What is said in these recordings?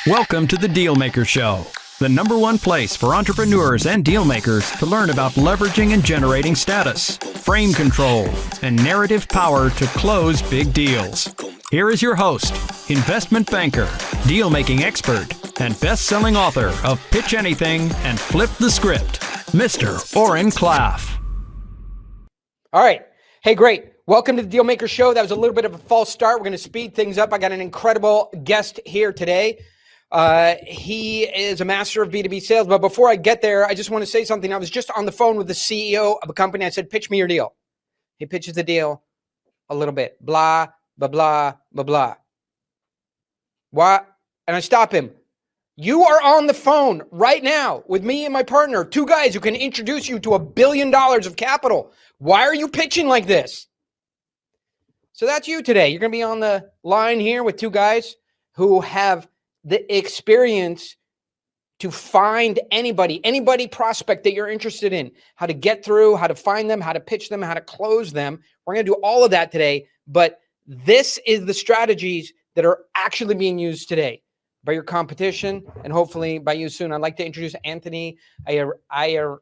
Welcome to the Dealmaker Show, the #1 place for entrepreneurs and deal makers to learn about leveraging and generating status, frame control, and narrative power to close big deals. Here is your host, investment banker, deal-making expert, and best-selling author of Pitch Anything and Flip the Script, Mr. Oren Klaff. All right. Hey, great. Welcome to the Dealmaker Show. That was a little bit of a false start. We're going to speed things up. I got an incredible guest here today. He is a master of B2B sales. But before I get there, I just want to say something. I was just on the phone with the CEO of a company. I said, pitch me your deal. He pitches the deal a little bit. Blah, blah, blah, blah, blah. What? And I stop him. You are on the phone right now with me and my partner, two guys who can introduce you to $1 billion of capital. Why are you pitching like this? So that's you today. You're going to be on the line here with two guys who have the experience to find anybody prospect that you're interested in, how to get through, how to find them, how to pitch them, how to close them. We're going to do all of that today, but this is the strategies that are actually being used today by your competition and hopefully by you soon. I'd like to introduce Anthony Iannarino.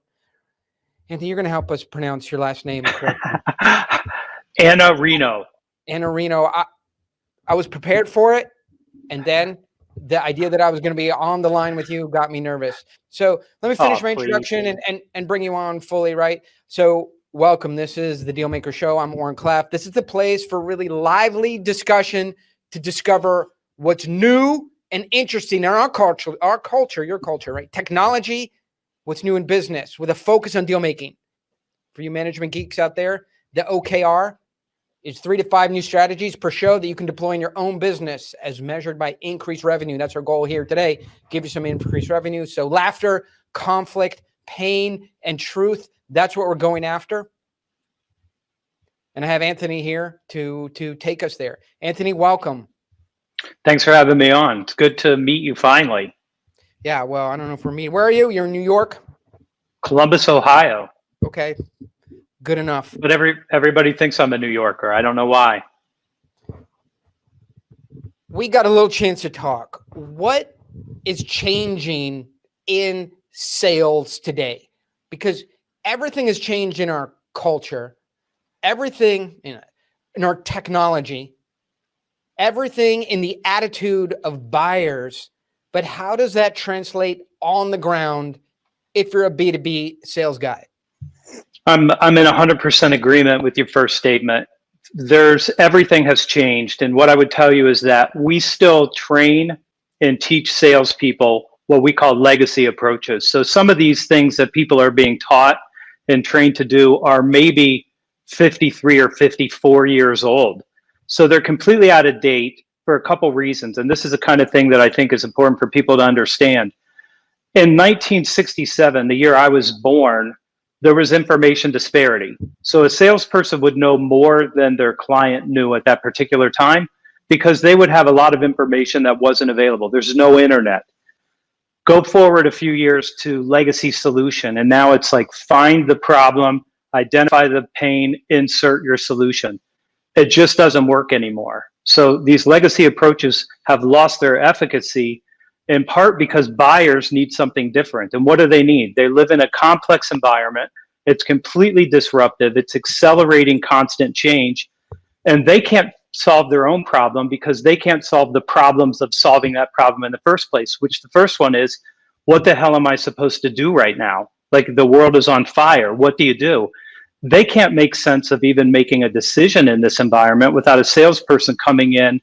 Anthony, you're going to help us pronounce your last name correctly. Iannarino. Iannarino. I was prepared for it, and then the idea that I was going to be on the line with you got me nervous. So let me finish my introduction and bring you on fully, right? So welcome. This is the Dealmaker Show. I'm Oren Klaff. This is the place for really lively discussion to discover what's new and interesting in our culture, your culture, right? Technology, what's new in business with a focus on deal making. For you management geeks out there, the OKR is 3 to 5 new strategies per show that you can deploy in your own business as measured by increased revenue. That's our goal here today. Give you some increased revenue. So laughter, conflict, pain, and truth. That's what we're going after. And I have Anthony here to take us there. Anthony, welcome. Thanks for having me on. It's good to meet you finally. Yeah, well, I don't know if we're meeting. Where are you? You're in New York? Columbus, Ohio. Okay. Good enough. But everybody thinks I'm a New Yorker. I don't know why. We got a little chance to talk. What is changing in sales today? Because everything has changed in our culture, everything in our technology, everything in the attitude of buyers. But how does that translate on the ground if you're a B2B sales guy? I'm in 100% agreement with your first statement. Everything has changed. And what I would tell you is that we still train and teach salespeople what we call legacy approaches. So some of these things that people are being taught and trained to do are maybe 53 or 54 years old. So they're completely out of date for a couple reasons. And this is the kind of thing that I think is important for people to understand. In 1967, the year I was born, there was information disparity. So a salesperson would know more than their client knew at that particular time because they would have a lot of information that wasn't available. There's no internet. Go forward a few years to legacy solution, and now it's like find the problem, identify the pain, insert your solution. It just doesn't work anymore. So these legacy approaches have lost their efficacy in part because buyers need something different. And what do they need? They live in a complex environment. It's completely disruptive. It's accelerating constant change. And they can't solve their own problem because they can't solve the problems of solving that problem in the first place, which the first one is, what the hell am I supposed to do right now? Like the world is on fire. What do you do? They can't make sense of even making a decision in this environment without a salesperson coming in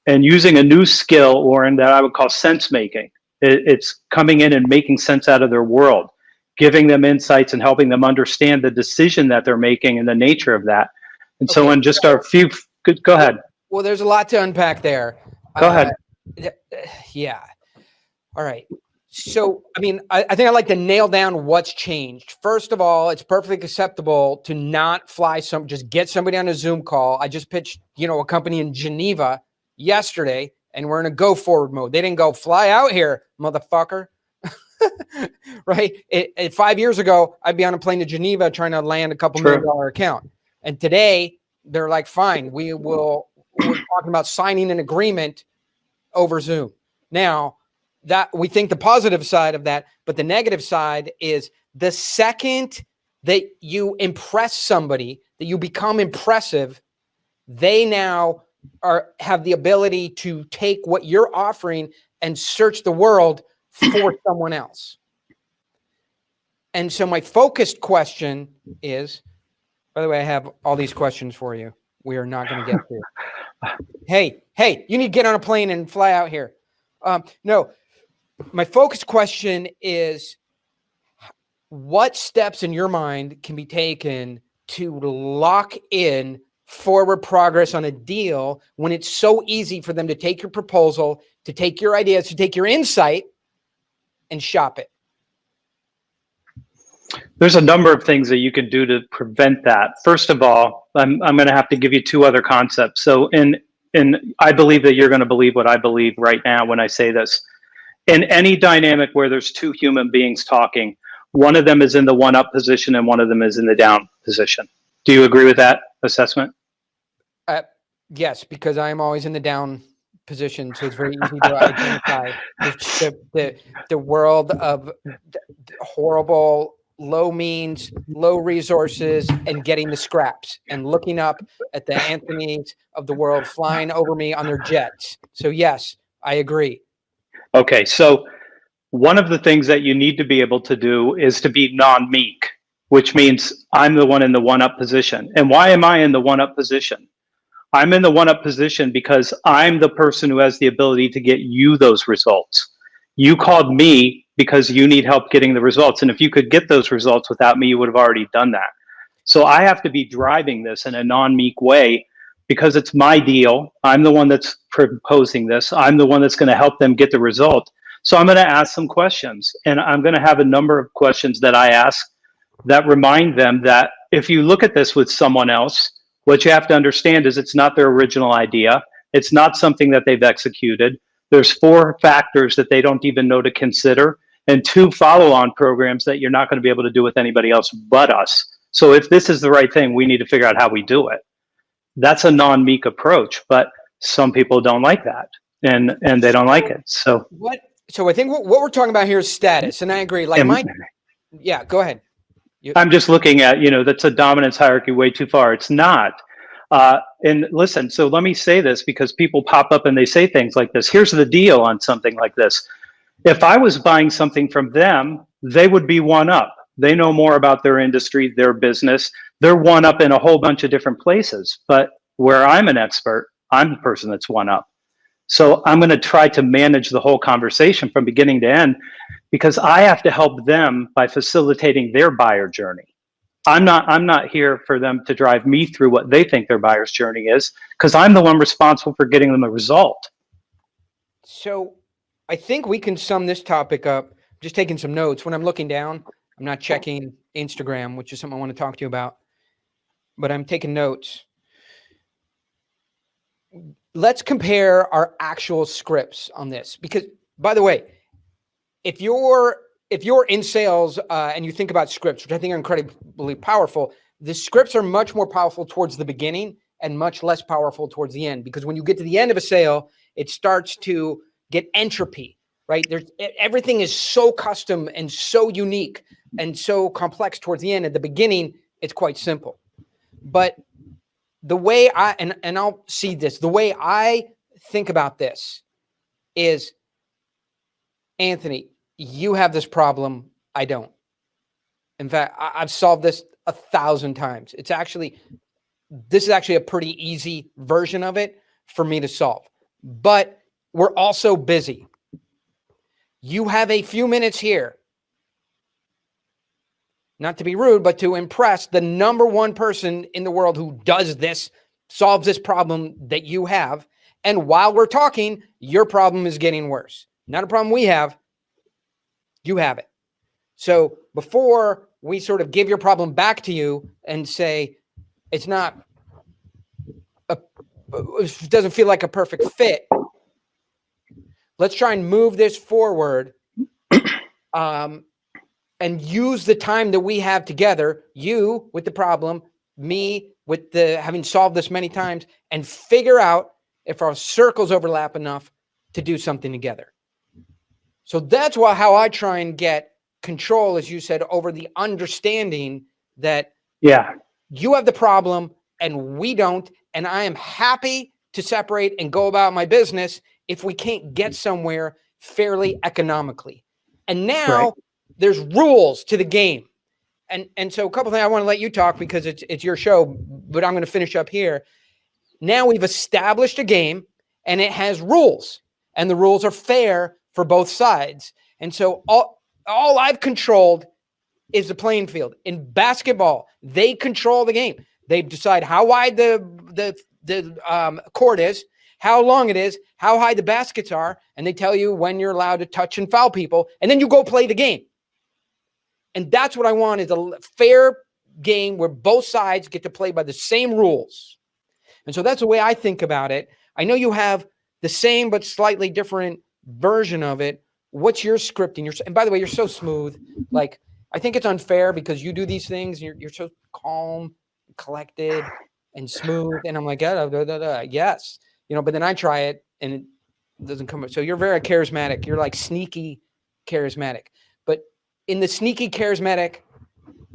and using a new skill, or in that I would call sense making. It's coming in and making sense out of their world, giving them insights and helping them understand the decision that they're making and the nature of that. And so in just a few, go ahead. Well, there's a lot to unpack there. Go ahead. Yeah. All right. So, I mean, I think I'd like to nail down what's changed. First of all, it's perfectly acceptable to not fly just get somebody on a Zoom call. I just pitched, a company in Geneva yesterday, and we're in a go forward mode. They didn't go fly out here, motherfucker. Right? 5 years ago, I'd be on a plane to Geneva trying to land a couple $1 million account. And today they're like, fine, we're talking about signing an agreement over Zoom. Now, that we think the positive side of that, but the negative side is the second that you impress somebody, that you become impressive, they now have the ability to take what you're offering and search the world for someone else. And so my focused question is, by the way, I have all these questions for you. We are not going to get through. Hey, you need to get on a plane and fly out here. No, my focused question is, what steps in your mind can be taken to lock in forward progress on a deal when it's so easy for them to take your proposal, to take your ideas, to take your insight and shop it? There's a number of things that you can do to prevent that. First of all, I'm going to have to give you two other concepts. So I believe that you're going to believe what I believe right now when I say this. In any dynamic where there's two human beings talking, one of them is in the one-up position and one of them is in the down position. Do you agree with that assessment? Yes, because I'm always in the down position, so it's very easy to identify the world of horrible, low means, low resources, and getting the scraps, and looking up at the Anthonys of the world flying over me on their jets. So yes, I agree. Okay, so one of the things that you need to be able to do is to be non-meek, which means I'm the one in the one-up position. And why am I in the one-up position? I'm in the one-up position because I'm the person who has the ability to get you those results. You called me because you need help getting the results. And if you could get those results without me, you would have already done that. So I have to be driving this in a non-meek way because it's my deal. I'm the one that's proposing this. I'm the one that's going to help them get the result. So I'm going to ask some questions, and I'm going to have a number of questions that I ask that remind them that if you look at this with someone else, what you have to understand is it's not their original idea. It's not something that they've executed. There's 4 factors that they don't even know to consider, and 2 follow-on programs that you're not going to be able to do with anybody else but us. So if this is the right thing, we need to figure out how we do it. That's a non-meek approach, but some people don't like that, and they don't like it. So I think what we're talking about here is status, and I agree. Yeah, go ahead. I'm just looking at, that's a dominance hierarchy way too far. It's not. And listen, so let me say this because people pop up and they say things like this. Here's the deal on something like this. If I was buying something from them, they would be one up. They know more about their industry, their business. They're one up in a whole bunch of different places. But where I'm an expert, I'm the person that's one up. So I'm going to try to manage the whole conversation from beginning to end because I have to help them by facilitating their buyer journey. I'm not here for them to drive me through what they think their buyer's journey is because I'm the one responsible for getting them a result. So I think we can sum this topic up. Just taking some notes. When I'm looking down, I'm not checking Instagram, which is something I want to talk to you about, but I'm taking notes. Let's compare our actual scripts on this because, by the way, if you're in sales and you think about scripts, which I think are incredibly powerful, the scripts are much more powerful towards the beginning and much less powerful towards the end, because when you get to the end of a sale, it starts to get entropy, right? Everything is so custom and so unique and so complex towards the end. At the beginning, it's quite simple. But the way I'll see this, the way I think about this is, Anthony, you have this problem. I don't. In fact, I've solved this 1,000 times. This is actually a pretty easy version of it for me to solve, but we're also busy. You have a few minutes here, not to be rude, but to impress the number one person in the world who does this, solves this problem that you have. And while we're talking, your problem is getting worse. Not a problem we have. You have it. So before we sort of give your problem back to you and say, it doesn't feel like a perfect fit, let's try and move this forward and use the time that we have together, you with the problem, me with the having solved this many times, and figure out if our circles overlap enough to do something together. So that's how I try and get control, as you said, over the understanding that you have the problem and we don't, and I am happy to separate and go about my business if we can't get somewhere fairly economically. And now there's rules to the game. And so a couple of things I want to let you talk because it's your show, but I'm going to finish up here. Now we've established a game and it has rules, and the rules are fair for both sides. And so all I've controlled is the playing field. In basketball, they control the game. They decide how wide the court is, how long it is, how high the baskets are, and they tell you when you're allowed to touch and foul people, and then you go play the game. And that's what I want, is a fair game where both sides get to play by the same rules. And so that's the way I think about it. I know you have the same but slightly different version of it. What's your scripting? And by the way, you're so smooth. Like, I think it's unfair because you do these things. You're so calm, collected, and smooth. And I'm like, yes, but then I try it and it doesn't come up. So you're very charismatic. You're like sneaky charismatic. But in the sneaky charismatic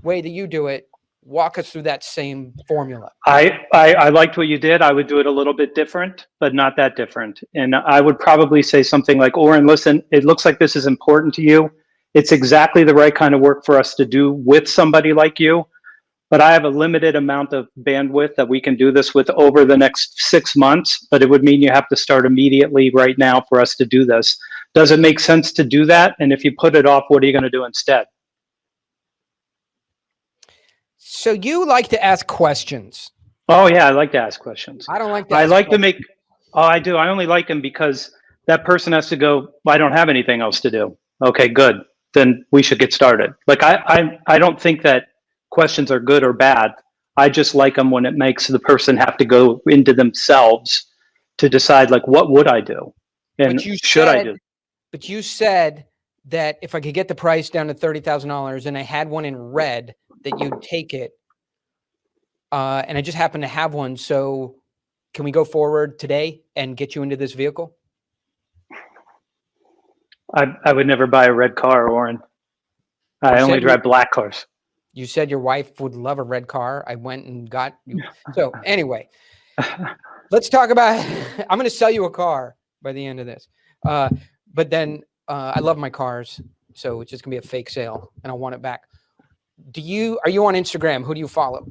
way that you do it, walk us through that same formula. I liked what you did. I would do it a little bit different, but not that different. And I would probably say something like, Oren, listen, it looks like this is important to you. It's exactly the right kind of work for us to do with somebody like you. But I have a limited amount of bandwidth that we can do this with over the next 6 months. But it would mean you have to start immediately right now for us to do this. Does it make sense to do that? And if you put it off, what are you going to do instead? So you like to ask questions. Oh, yeah, I like to ask questions. I don't like to I ask like questions. to make, oh, I do. I only like them because that person has to go, well, I don't have anything else to do. Okay, good. Then we should get started. Like, I don't think that questions are good or bad. I just like them when it makes the person have to go into themselves to decide, like, what would I do? And should I do? But you said that if I could get the price down to $30,000 and I had one in red, that you'd take it. And I just happen to have one. So can we go forward today and get you into this vehicle? I would never buy a red car, Oren. I only drive black cars. You said your wife would love a red car. I went and got you. So anyway, let's talk about, I'm going to sell you a car by the end of this. But then I love my cars. So it's just gonna be a fake sale and I want it back. Are you on Instagram? Who do you follow?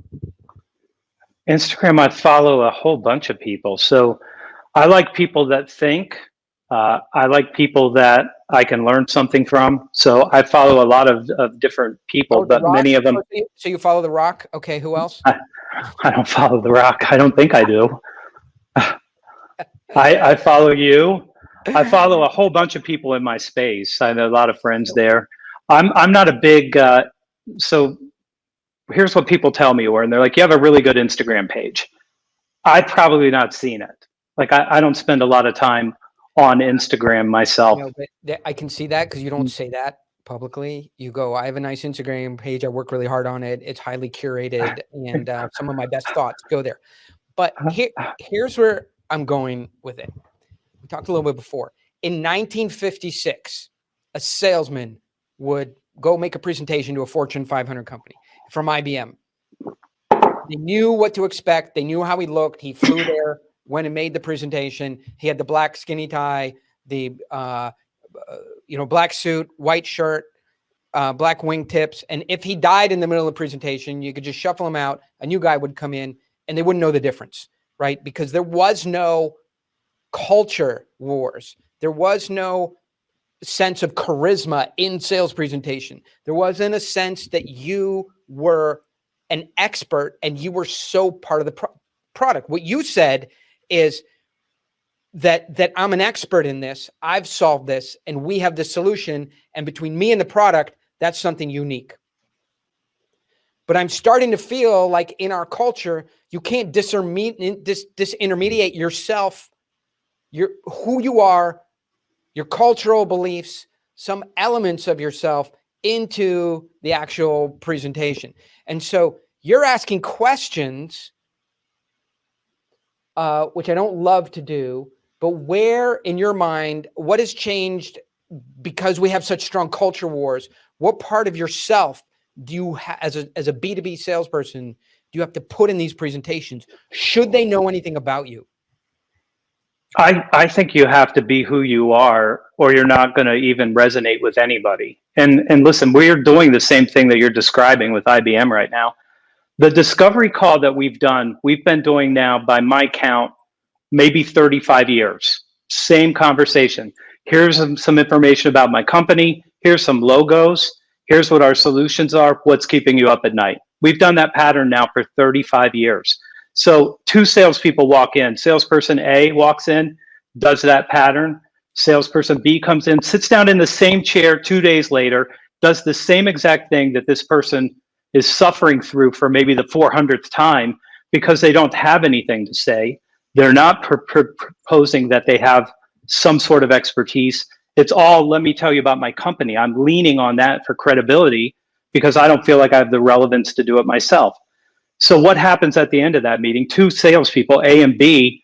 Instagram, I follow a whole bunch of people. So I like people that think. I like people that I can learn something from. So I follow a lot of different people, but many of them. So you follow The Rock? Okay, who else? I don't follow The Rock. I don't think I do. I follow you. I follow a whole bunch of people in my space. I have a lot of friends there. I'm not a big, so here's what people tell me, Oren. They're like, you have a really good Instagram page. I've probably not seen it. Like, I don't spend a lot of time on Instagram myself. No, but I can see that because you don't say that publicly. You go, I have a nice Instagram page. I work really hard on it. It's highly curated and some of my best thoughts go there. But here's where I'm going with it. We talked a little bit before. In 1956, a salesman would go make a presentation to a Fortune 500 company from IBM. They knew what to expect. They knew how he looked. He flew there, went and made the presentation. He had the black skinny tie, the black suit, white shirt, black wingtips. And if he died in the middle of the presentation, you could just shuffle him out. A new guy would come in and they wouldn't know the difference, right? Because there was no culture wars. There was no sense of charisma in sales presentation. There wasn't a sense that you were an expert and you were so part of the product. What you said is that I'm an expert in this. I've solved this and we have the solution. And between me and the product, that's something unique. But I'm starting to feel like in our culture, you can't disintermediate yourself, who you are, your cultural beliefs, some elements of yourself into the actual presentation. And so you're asking questions, which I don't love to do, but where in your mind, what has changed because we have such strong culture wars, what part of yourself do you as a B2B salesperson, do you have to put in these presentations? Should they know anything about you? I think you have to be who you are, or you're not going to even resonate with anybody. And listen, we're doing the same thing that you're describing with IBM right now. The discovery call that we've been doing now, by my count, maybe 35 years. Same conversation. Here's some information about my company. Here's some logos. Here's what our solutions are. What's keeping you up at night? We've done that pattern now for 35 years. So 2 salespeople walk in. Salesperson A walks in, does that pattern. Salesperson B comes in, sits down in the same chair 2 days later, does the same exact thing that this person is suffering through for maybe the 400th time, because they don't have anything to say. They're not proposing that they have some sort of expertise. It's all, let me tell you about my company. I'm leaning on that for credibility because I don't feel like I have the relevance to do it myself. So what happens at the end of that meeting? 2 salespeople, A and B,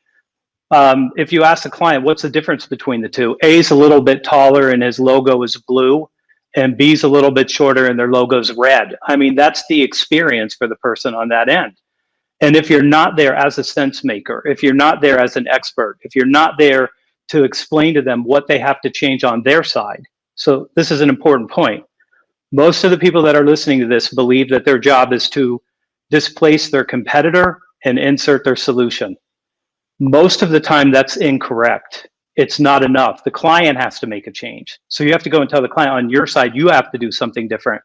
if you ask the client, what's the difference between the two? A is a little bit taller and his logo is blue, and B's a little bit shorter and their logo's red. I mean, that's the experience for the person on that end. And if you're not there as a sense maker, if you're not there as an expert, if you're not there to explain to them what they have to change on their side. So this is an important point. Most of the people that are listening to this believe that their job is to displace their competitor and insert their solution. Most of the time that's incorrect. It's not enough. The client has to make a change. So you have to go and tell the client, on your side, you have to do something different.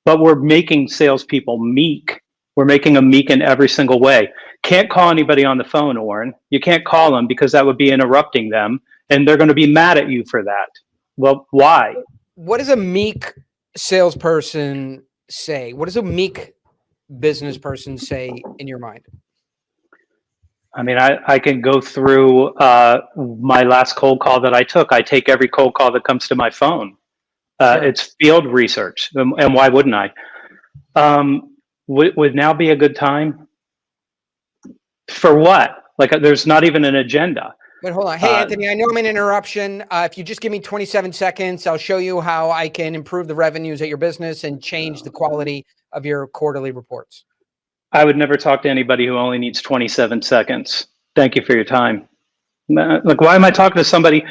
But we're making salespeople meek. We're making them meek in every single way. Can't call anybody on the phone, Oren. You can't call them because that would be interrupting them, and they're going to be mad at you for that. Well, why? What does a meek salesperson say? What does a meek business person say in your mind? I mean, I can go through my last cold call that I took. I take every cold call that comes to my phone. Sure. It's field research, and why wouldn't I? Would now be a good time? For what? Like, there's not even an agenda. But hold on. Hey, Anthony, I know I'm an interruption. If you just give me 27 seconds, I'll show you how I can improve the revenues at your business and change the quality of your quarterly reports. I would never talk to anybody who only needs 27 seconds. Thank you for your time. Like, why am I talking to somebody?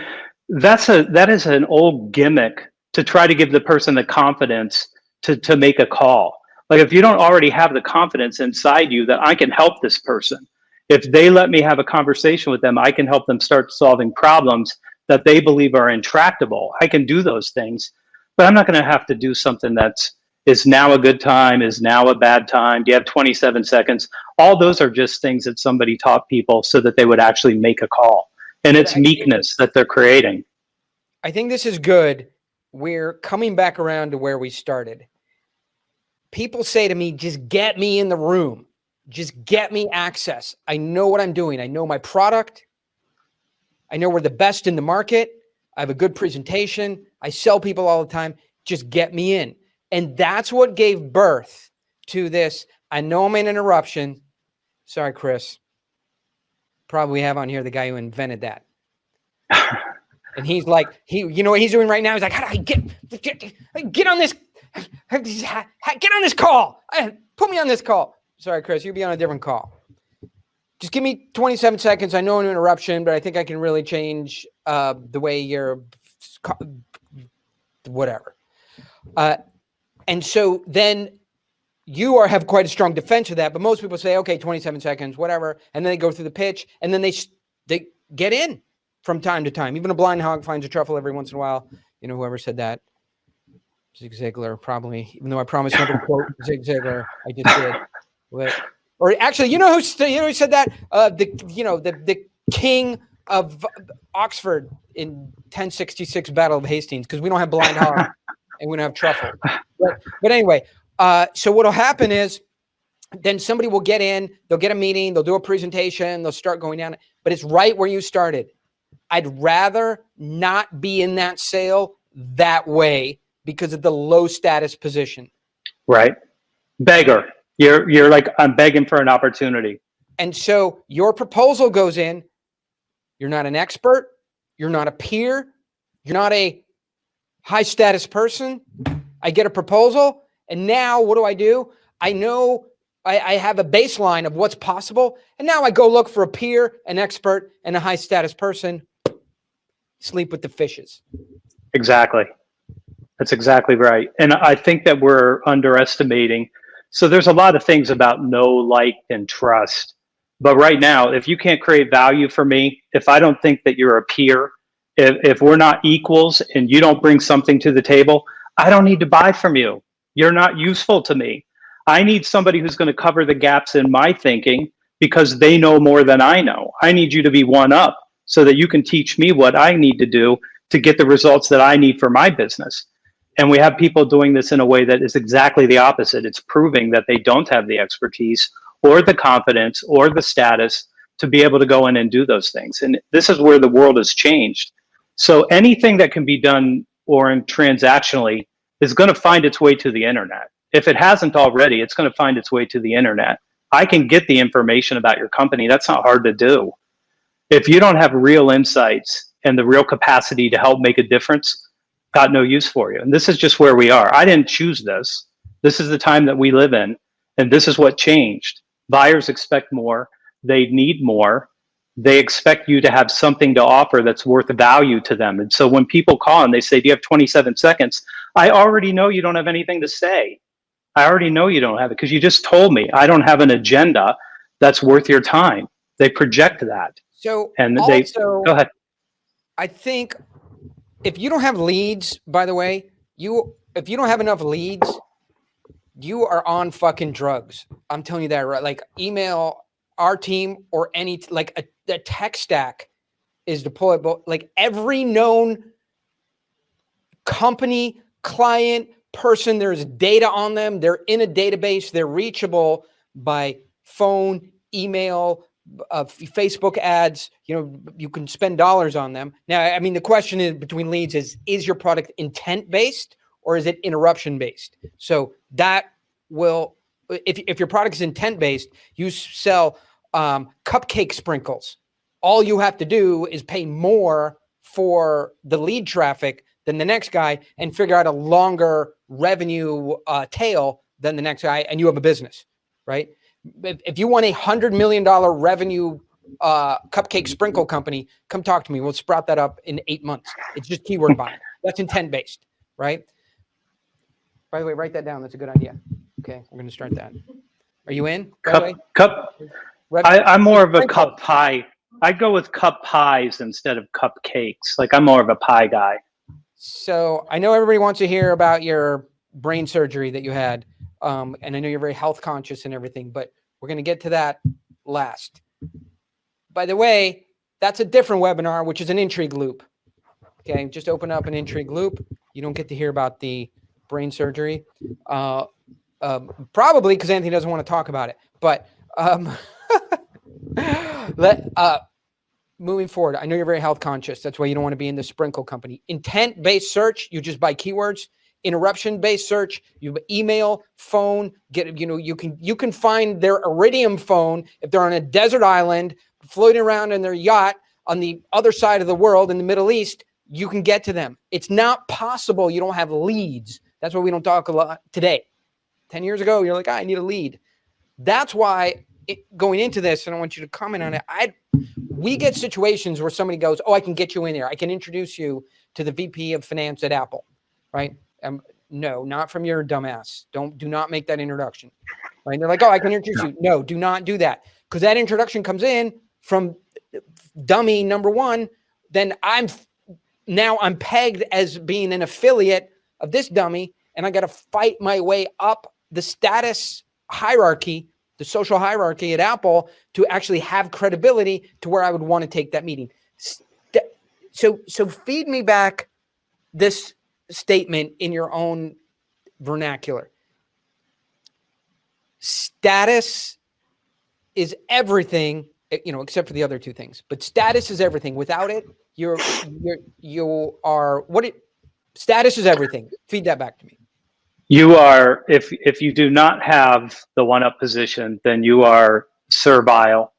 That is an old gimmick to try to give the person the confidence to make a call. Like, if you don't already have the confidence inside you that I can help this person, if they let me have a conversation with them, I can help them start solving problems that they believe are intractable. I can do those things, but I'm not going to have to do something is now a good time, is now a bad time. Do you have 27 seconds? All those are just things that somebody taught people so that they would actually make a call. And it's meekness that they're creating. I think this is good. We're coming back around to where we started. People say to me, just get me in the room. Just get me access. I know what I'm doing. I know my product. I know we're the best in the market. I have a good presentation. I sell people all the time. Just get me in. And that's what gave birth to this. I know I'm an interruption. Sorry, Chris. Probably have on here the guy who invented that. And he's like, you know what he's doing right now? He's like, how do I get on this? Get on this call. Put me on this call. Sorry, Chris, you'll be on a different call. Just give me 27 seconds. I know an interruption, but I think I can really change the way you're whatever. And so then you have quite a strong defense of that, but most people say, okay, 27 seconds, whatever. And then they go through the pitch, and then they get in from time to time. Even a blind hog finds a truffle every once in a while. You know, whoever said that, Zig Ziglar, probably, even though I promised never to quote Zig Ziglar, I just did. Or actually, you know who said that? The king of Oxford in 1066 Battle of Hastings, because we don't have blind hog and we don't have truffle. But anyway, so what'll happen is then somebody will get in, they'll get a meeting, they'll do a presentation, they'll start going down. But it's right where you started. I'd rather not be in that sale that way because of the low status position. Right. Beggar. You're like, I'm begging for an opportunity. And so your proposal goes in. You're not an expert. You're not a peer. You're not a high status person. I get a proposal, and now what do? I know I have a baseline of what's possible, and now I go look for a peer, an expert, and a high status person. Sleep with the fishes. Exactly. That's exactly right. And I think that we're underestimating. So there's a lot of things about know, like, and trust. But right now, if you can't create value for me, if I don't think that you're a peer, if we're not equals and you don't bring something to the table, I don't need to buy from you. You're not useful to me. I need somebody who's going to cover the gaps in my thinking because they know more than I know. I need you to be one up so that you can teach me what I need to do to get the results that I need for my business. And we have people doing this in a way that is exactly the opposite. It's proving that they don't have the expertise or the confidence or the status to be able to go in and do those things. And this is where the world has changed. So anything that can be done or transactionally is going to find its way to the internet. If it hasn't already, it's going to find its way to the internet. I can get the information about your company. That's not hard to do. If you don't have real insights and the real capacity to help make a difference, got no use for you. And this is just where we are. I didn't choose this. This is the time that we live in. And this is what changed. Buyers expect more. They need more. They expect you to have something to offer that's worth value to them. And so when people call and they say, do you have 27 seconds? I already know you don't have anything to say. I already know you don't have it because you just told me I don't have an agenda that's worth your time. They project that. So and also, go ahead. I think if you don't have leads, by the way, if you don't have enough leads, you are on fucking drugs. I'm telling you that, right? Like email our team or any, like a tech stack is deployable. Like every known company, client, person, there's data on them. They're in a database. They're reachable by phone, email, Facebook ads. You know, you can spend dollars on them. Now, I mean, the question is between leads is your product intent based or is it interruption based? So that will, if your product is intent based, you sell cupcake sprinkles. All you have to do is pay more for the lead traffic than the next guy and figure out a longer revenue tail than the next guy, and you have a business, right? If you want $100 million revenue cupcake sprinkle company, come talk to me. We'll sprout that up in 8 months. It's just keyword buying. That's intent based, right? By the way, write that down. That's a good idea. Okay, we're going to start that. Are you in? I'm more of a cup pie. I go with cup pies instead of cupcakes. Like I'm more of a pie guy. So I know everybody wants to hear about your brain surgery that you had. And I know you're very health conscious and everything, but we're going to get to that last. By the way, that's a different webinar, which is an intrigue loop. Okay, just open up an intrigue loop. You don't get to hear about the brain surgery. Probably because Anthony doesn't want to talk about it. But moving forward, I know you're very health conscious. That's why you don't want to be in the sprinkle company. Intent-based search, you just buy keywords. Interruption-based search, you email, phone, you can find their Iridium phone if they're on a desert island, floating around in their yacht on the other side of the world in the Middle East. You can get to them. It's not possible you don't have leads. That's why we don't talk a lot today. 10 years ago, you're like, I need a lead. That's why going into this, and I want you to comment on it, we get situations where somebody goes, oh, I can get you in there. I can introduce you to the VP of finance at Apple, right? No, not from your dumbass. Do not make that introduction, right? And they're like, oh, I can introduce you. No, do not do that. Because that introduction comes in from dummy number one, then I'm pegged as being an affiliate of this dummy, and I got to fight my way up the status hierarchy, the social hierarchy at Apple to actually have credibility to where I would want to take that meeting. So feed me back this statement in your own vernacular. Status is everything, except for the other two things. But status is everything. Without it, status is everything. Feed that back to me. You are, if you do not have the one-up position, then you are servile,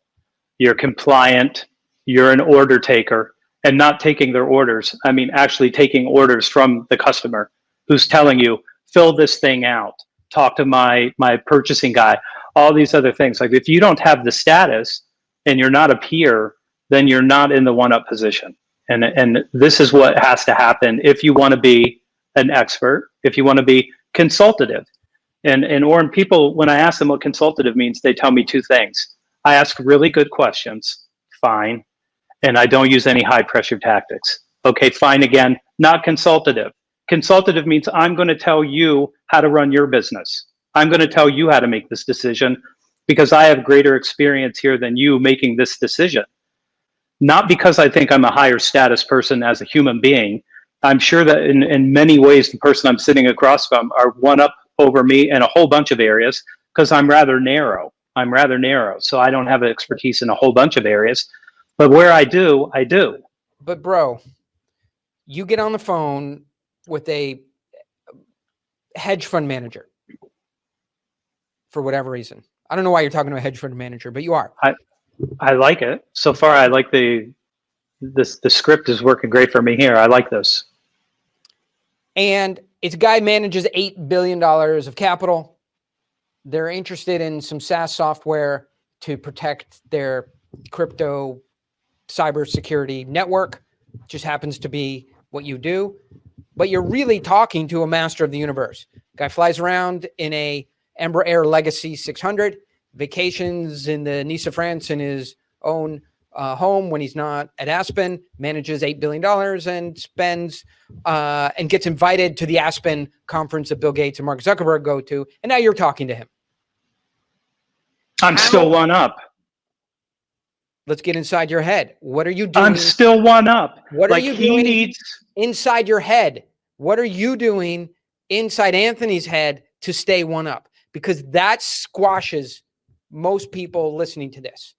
you're compliant, you're an order taker, and not taking their orders. I mean, actually taking orders from the customer who's telling you, fill this thing out, talk to my purchasing guy, all these other things. Like if you don't have the status and you're not a peer, then you're not in the one-up position. And this is what has to happen if you want to be an expert, if you want to be consultative. And Oren, people, when I ask them what consultative means, they tell me two things. I ask really good questions, fine, and I don't use any high pressure tactics. Okay, fine again, not consultative. Consultative means I'm going to tell you how to run your business. I'm going to tell you how to make this decision because I have greater experience here than you making this decision. Not because I think I'm a higher status person as a human being. I'm sure that in many ways, the person I'm sitting across from are one up over me in a whole bunch of areas because I'm rather narrow. So I don't have expertise in a whole bunch of areas. But where I do, I do. But bro, you get on the phone with a hedge fund manager for whatever reason. I don't know why you're talking to a hedge fund manager, but you are. I like it. So far, I like the script is working great for me here. I like this. And it's a guy manages $8 billion of capital. They're interested in some SaaS software to protect their crypto cybersecurity network. Just happens to be what you do. But you're really talking to a master of the universe. Guy flies around in a Embraer Legacy 600, vacations in the Nice of France in his own home when he's not at Aspen, manages $8 billion and spends and gets invited to the Aspen conference that Bill Gates and Mark Zuckerberg go to. And now you're talking to him. I'm still one up. Let's get inside your head. What are you doing? I'm still one up. What are you doing inside your head? What are you doing inside Anthony's head to stay one up? Because that squashes most people listening to this.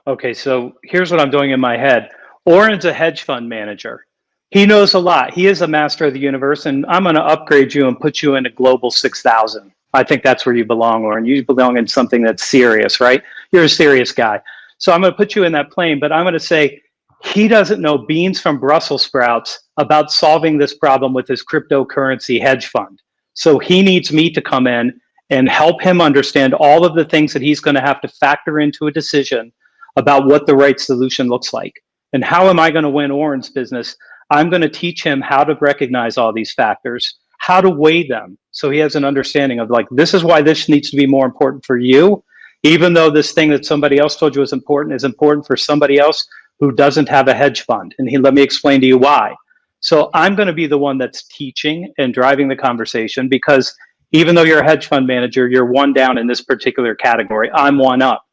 Okay, so here's what I'm doing in my head. Oren's a hedge fund manager. He knows a lot. He is a master of the universe, and I'm going to upgrade you and put you in a global 6,000. I think that's where you belong, Oren. You belong in something that's serious, right? You're a serious guy. So I'm going to put you in that plane, but I'm going to say he doesn't know beans from Brussels sprouts about solving this problem with his cryptocurrency hedge fund. So he needs me to come in and help him understand all of the things that he's going to have to factor into a decision about what the right solution looks like. And how am I going to win Oren's business? I'm going to teach him how to recognize all these factors, how to weigh them. So he has an understanding of like, this is why this needs to be more important for you, even though this thing that somebody else told you is important for somebody else who doesn't have a hedge fund. And let me explain to you why. So I'm going to be the one that's teaching and driving the conversation because even though you're a hedge fund manager, you're one down in this particular category. I'm one up.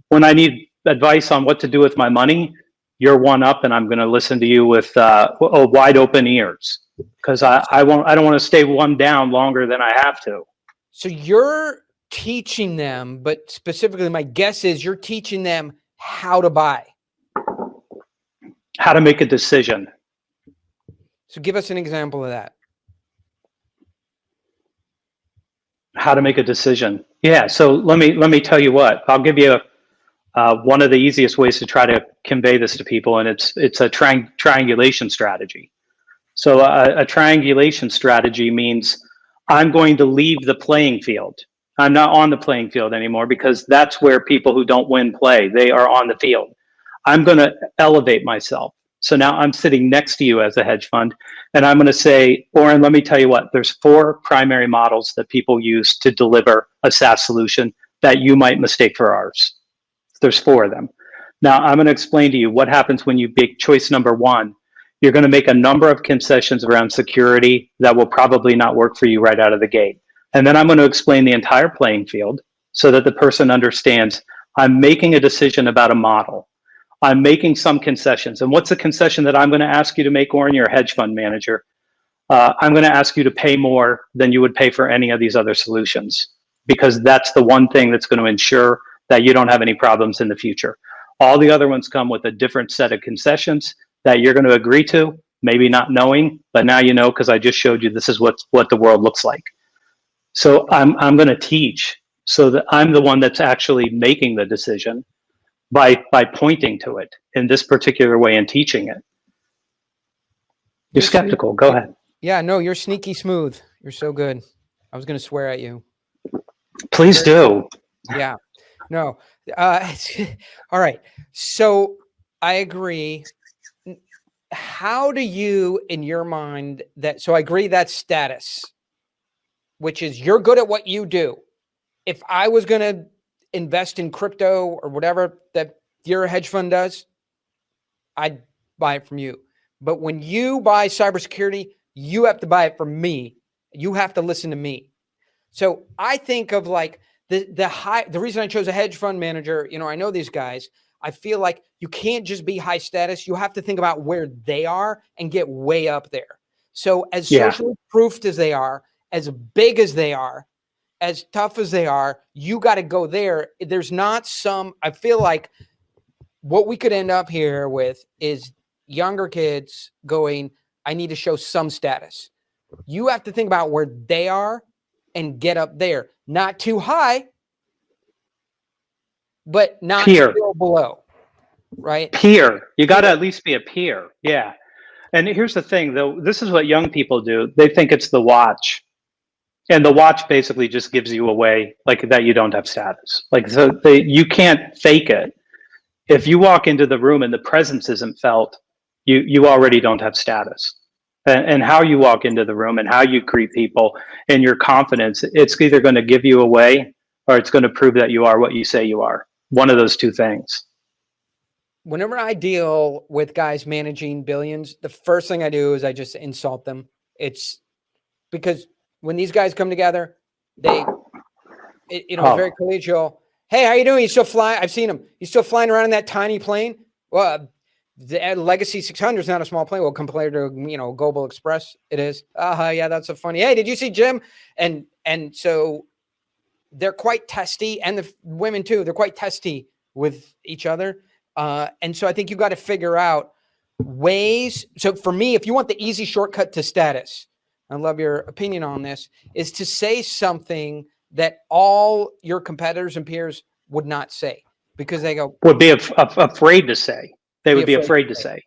When I need advice on what to do with my money, you're one up, and I'm going to listen to you with wide open ears because I don't want to stay one down longer than I have to. So you're teaching them, but specifically, my guess is you're teaching them how to buy, how to make a decision. So give us an example of that. How to make a decision. Yeah. So let me tell you what. I'll give you one of the easiest ways to try to convey this to people, and it's a triangulation strategy. So a triangulation strategy means I'm going to leave the playing field. I'm not on the playing field anymore because that's where people who don't win play. They are on the field. I'm going to elevate myself. So now I'm sitting next to you as a hedge fund, and I'm going to say, Oren, let me tell you what, there's 4 primary models that people use to deliver a SaaS solution that you might mistake for ours. There's 4 of them. Now I'm going to explain to you what happens when you pick choice number 1. You're going to make a number of concessions around security that will probably not work for you right out of the gate. And then I'm going to explain the entire playing field so that the person understands I'm making a decision about a model. I'm making some concessions. And what's the concession that I'm going to ask you to make, Oren? You're a hedge fund manager. I'm going to ask you to pay more than you would pay for any of these other solutions, because that's the one thing that's going to ensure that you don't have any problems in the future. All the other ones come with a different set of concessions that you're going to agree to, maybe not knowing, but now you know because I just showed you this is what the world looks like. So I'm going to teach so that I'm the one that's actually making the decision. by pointing to it in this particular way and teaching it. You're skeptical. Go ahead. Yeah, no, you're sneaky smooth. You're so good. I was going to swear at you. Please do. Yeah. No. All right. So I agree. How do you, in your mind, so I agree that's status, which is you're good at what you do. If I was going to invest in crypto or whatever that your hedge fund does, I'd buy it from you. But when you buy cybersecurity, you have to buy it from me. You have to listen to me. So I think of like the reason I chose a hedge fund manager, I know these guys. I feel like you can't just be high status. You have to think about where they are and get way up there. So as socially proofed as they are, as big as they are, as tough as they are, you got to go there. There's not I feel like what we could end up here with is younger kids going, I need to show some status. You have to think about where they are and get up there. Not too high, but not still below, right? Peer. You got to at least be a peer. Yeah. And here's the thing, though. This is what young people do. They think it's the watch. And the watch basically just gives you away like that you don't have status. Like, so you can't fake it. If you walk into the room and the presence isn't felt, you already don't have status. And how you walk into the room and how you greet people and your confidence, it's either going to give you away or it's going to prove that you are what you say you are. One of those two things. Whenever I deal with guys managing billions, the first thing I do is I just insult them. It's because when these guys come together, it's very collegial. Hey, how you doing? You still flying? I've seen him. You still flying around in that tiny plane? Well, the Legacy 600 is not a small plane. Well, compared to, Global Express, it is. Yeah, that's so funny. Hey, did you see Jim? And so they're quite testy, and the women too. They're quite testy with each other. And so I think you got to figure out ways. So for me, if you want the easy shortcut to status, I love your opinion on this, is to say something that all your competitors and peers would not say because they would be afraid to say. They would be afraid to say.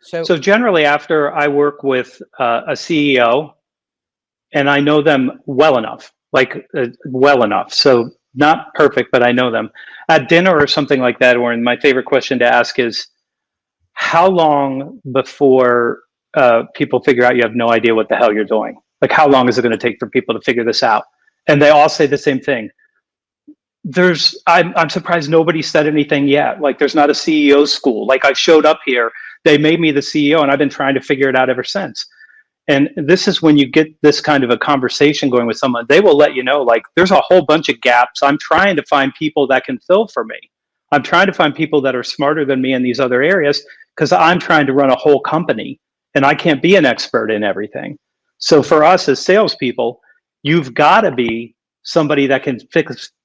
So generally, after I work with a CEO, and I know them well enough, so not perfect, but I know them at dinner or something like that. Or my favorite question to ask is, how long before people figure out you have no idea what the hell you're doing? Like, how long is it going to take for people to figure this out? And they all say the same thing. I'm surprised nobody said anything yet. Like, there's not a CEO school. Like, I showed up here, they made me the CEO, and I've been trying to figure it out ever since. And this is when you get this kind of a conversation going with someone, they will let you know, like, there's a whole bunch of gaps. I'm trying to find people that can fill for me. I'm trying to find people that are smarter than me in these other areas because I'm trying to run a whole company and I can't be an expert in everything. So for us as salespeople, you've got to be somebody that can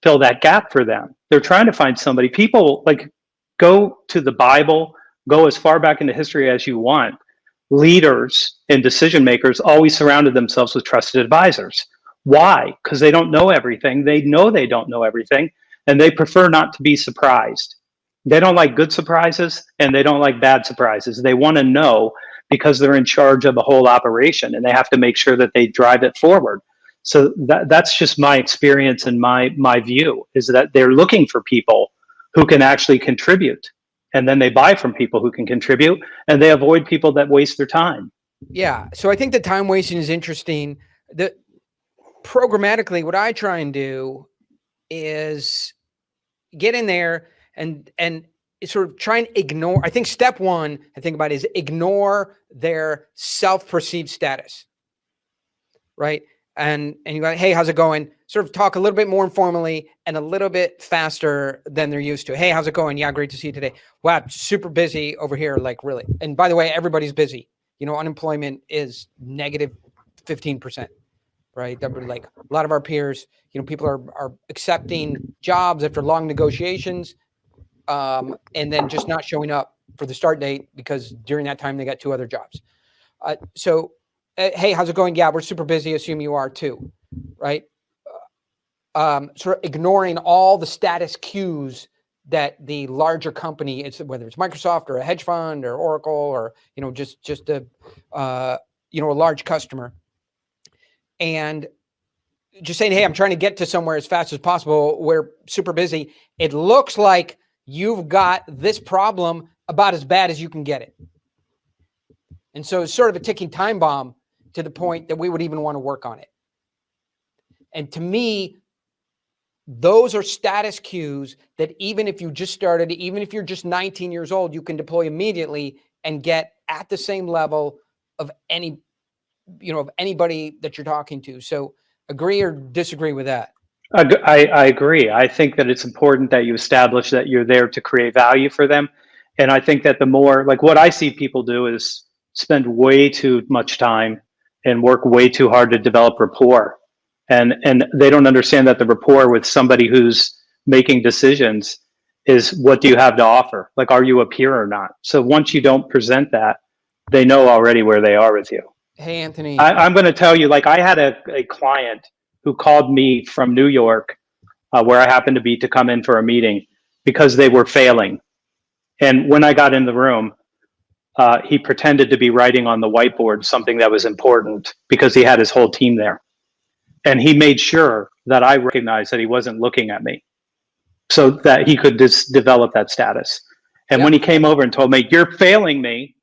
fill that gap for them. They're trying to find somebody. People, like, go to the Bible, go as far back into history as you want. Leaders and decision makers always surrounded themselves with trusted advisors. Why? Because they don't know everything. They know they don't know everything, and they prefer not to be surprised. They don't like good surprises, and they don't like bad surprises. They want to know because they're in charge of the whole operation, and they have to make sure that they drive it forward. So that's just my experience and my view, is that they're looking for people who can actually contribute. And then they buy from people who can contribute, and they avoid people that waste their time. Yeah. So I think the time wasting is interesting. Programmatically, what I try and do is get in there and sort of try and ignore. I think step one, I think about, is ignore their self-perceived status. Right. And you go, hey, how's it going? Sort of talk a little bit more informally and a little bit faster than they're used to. Hey, how's it going? Yeah, great to see you today. Wow, super busy over here. Like, really. And by the way, everybody's busy. Unemployment is negative 15%, right? Like, a lot of our peers, people are accepting jobs after long negotiations, and then just not showing up for the start date because during that time they got 2 other jobs. Hey, how's it going? Yeah, we're super busy. Assume you are too, right? Sort of ignoring all the status cues that the larger company, it's whether it's Microsoft or a hedge fund or Oracle or, just a large customer, and just saying, hey, I'm trying to get to somewhere as fast as possible. We're super busy. It looks like you've got this problem about as bad as you can get it. And so it's sort of a ticking time bomb to the point that we would even want to work on it. And to me, those are status cues that even if you just started, even if you're just 19 years old, you can deploy immediately and get at the same level of anybody that you're talking to. So agree or disagree with that? I agree. I think that it's important that you establish that you're there to create value for them. And I think that the more, like what I see people do is spend way too much time and work way too hard to develop rapport. And they don't understand that the rapport with somebody who's making decisions is, what do you have to offer? Like, are you a peer or not? So once you don't present that, they know already where they are with you. Hey, Anthony. I'm going to tell you, like, I had a client who called me from New York, where I happened to be, to come in for a meeting because they were failing. And when I got in the room, he pretended to be writing on the whiteboard something that was important because he had his whole team there. And he made sure that I recognized that he wasn't looking at me so that he could just develop that status. And when he came over and told me, you're failing me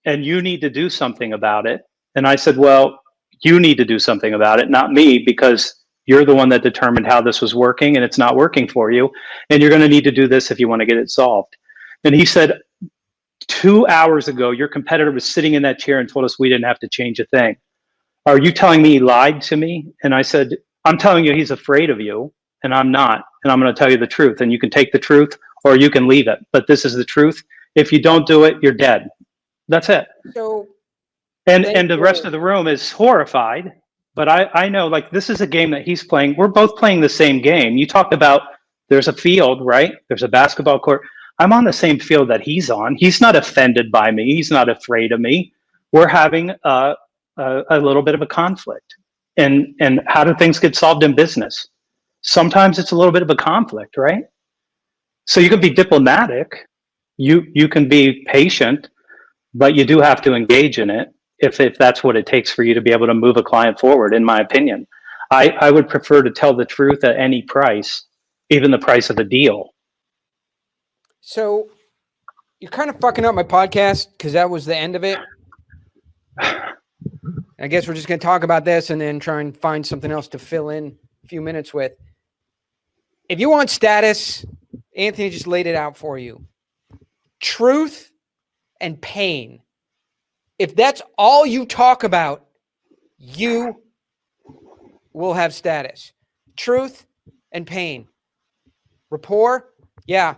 and you need to do something about it. And I said, well, you need to do something about it, not me, because you're the one that determined how this was working and it's not working for you. And you're going to need to do this if you want to get it solved. And he said, 2 hours ago, your competitor was sitting in that chair and told us we didn't have to change a thing. Are you telling me he lied to me? And I said, I'm telling you he's afraid of you, and I'm not. And I'm going to tell you the truth. And you can take the truth or you can leave it. But this is the truth. If you don't do it, you're dead. That's it. So, and the rest of the room is horrified. But I know, like, this is a game that he's playing. We're both playing the same game. You talked about there's a field, right? There's a basketball court. I'm on the same field that he's on. He's not offended by me. He's not afraid of me. We're having a little bit of a conflict. And how do things get solved in business? Sometimes it's a little bit of a conflict, right? So you can be diplomatic, you can be patient, but you do have to engage in it if that's what it takes for you to be able to move a client forward, in my opinion. I would prefer to tell the truth at any price, even the price of a deal. So you're kind of fucking up my podcast because that was the end of it. I guess we're just going to talk about this and then try and find something else to fill in a few minutes with. If you want status, Anthony just laid it out for you. Truth and pain. If that's all you talk about, you will have status. Truth and pain. Rapport? Yeah.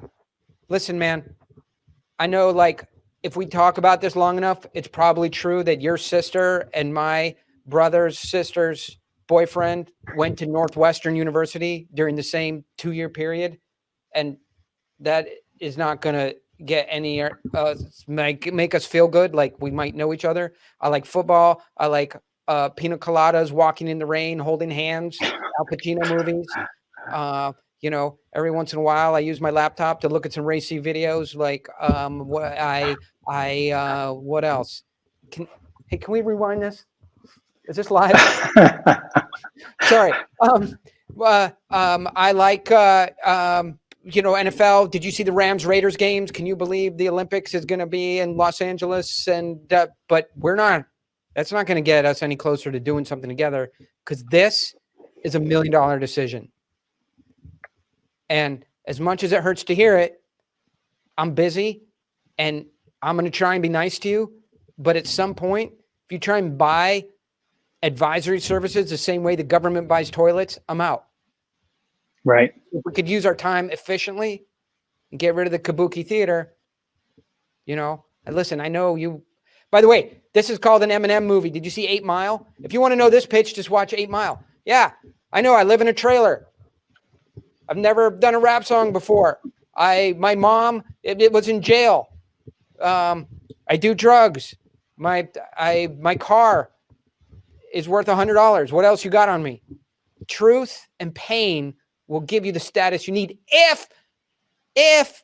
Listen, man, I know, like, if we talk about this long enough, it's probably true that your sister and my brother's sister's boyfriend went to Northwestern University during the same 2-year period. And that is not going to get any, make us feel good. Like we might know each other. I like football. I like pina coladas, walking in the rain, holding hands, Al Pacino movies. Every once in a while I use my laptop to look at some racy videos. Like, what else? Can we rewind this? Is this live? Sorry. I like, NFL. Did you see the Rams Raiders games? Can you believe the Olympics is going to be in Los Angeles? But we're not, that's not going to get us any closer to doing something together, because this is $1 million decision. And as much as it hurts to hear it, I'm busy and I'm going to try and be nice to you. But at some point, if you try and buy advisory services the same way the government buys toilets, I'm out. Right. If we could use our time efficiently and get rid of the kabuki theater, and listen, I know you, by the way, this is called an Eminem movie. Did you see 8 Mile? If you want to know this pitch, just watch 8 Mile. Yeah, I know. I live in a trailer. I've never done a rap song before. My mom, it was in jail. I do drugs. My car is worth $100. What else you got on me? Truth and pain will give you the status you need If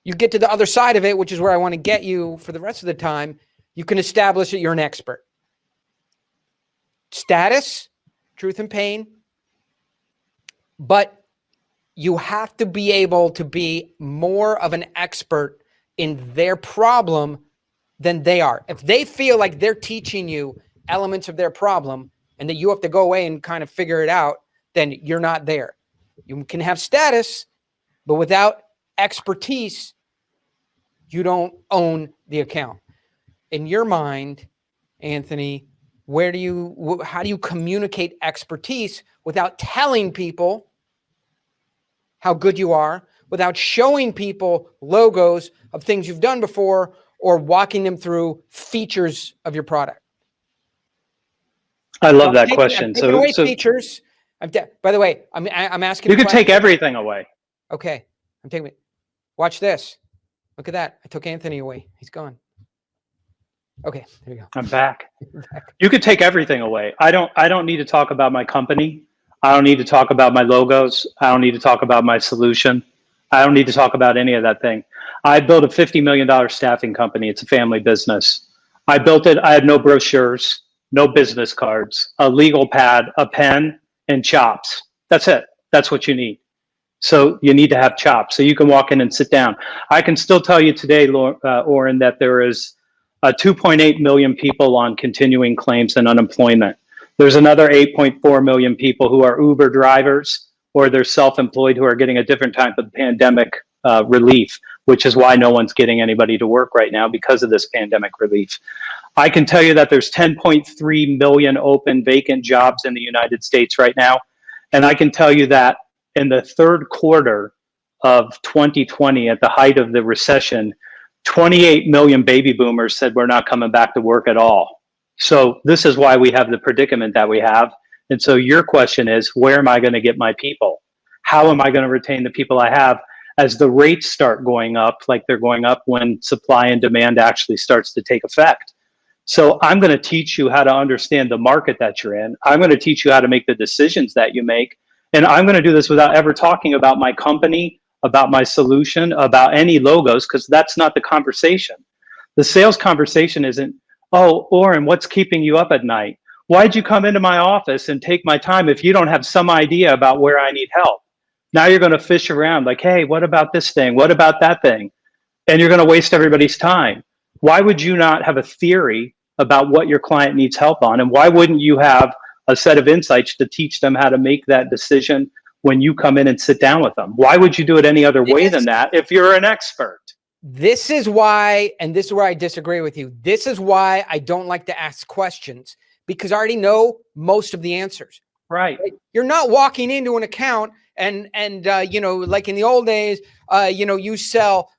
you get to the other side of it, which is where I want to get you for the rest of the time, you can establish that you're an expert. Status, truth and pain, but you have to be able to be more of an expert in their problem than they are. If they feel like they're teaching you elements of their problem and that you have to go away and kind of figure it out, then you're not there. You can have status, but without expertise, you don't own the account. In your mind, Anthony, how do you communicate expertise without telling people how good you are, without showing people logos of things you've done before, or walking them through features of your product? I love that question. I'm taking away features. By the way, I'm asking. You could take everything away. Okay, I'm taking it. Watch this. Look at that. I took Anthony away. He's gone. Okay, there you go. I'm back. You could take everything away. I don't need to talk about my company. I don't need to talk about my logos. I don't need to talk about my solution. I don't need to talk about any of that thing. I built a $50 million staffing company. It's a family business. I built it. I had no brochures, no business cards, a legal pad, a pen, and chops. That's it. That's what you need. So you need to have chops so you can walk in and sit down. I can still tell you today, Oren, that there is 2.8 million people on continuing claims and unemployment. There's another 8.4 million people who are Uber drivers or they're self-employed who are getting a different type of pandemic relief, which is why no one's getting anybody to work right now because of this pandemic relief. I can tell you that there's 10.3 million open vacant jobs in the United States right now. And I can tell you that in the third quarter of 2020, at the height of the recession, 28 million baby boomers said we're not coming back to work at all. So this is why we have the predicament that we have. And so your question is, where am I going to get my people? How am I going to retain the people I have as the rates start going up, like they're going up when supply and demand actually starts to take effect? So I'm going to teach you how to understand the market that you're in. I'm going to teach you how to make the decisions that you make. And I'm going to do this without ever talking about my company, about my solution, about any logos, because that's not the conversation. The sales conversation isn't, oh, Oren, what's keeping you up at night? Why'd you come into my office and take my time if you don't have some idea about where I need help? Now you're going to fish around like, hey, what about this thing? What about that thing? And you're going to waste everybody's time. Why would you not have a theory about what your client needs help on? And why wouldn't you have a set of insights to teach them how to make that decision when you come in and sit down with them? Why would you do it any other way than that if you're an expert? This is why, and this is where I disagree with you. This is why I don't like to ask questions, because I already know most of the answers. Right. You're not walking into an account and you know, like in the old days, you know, you sell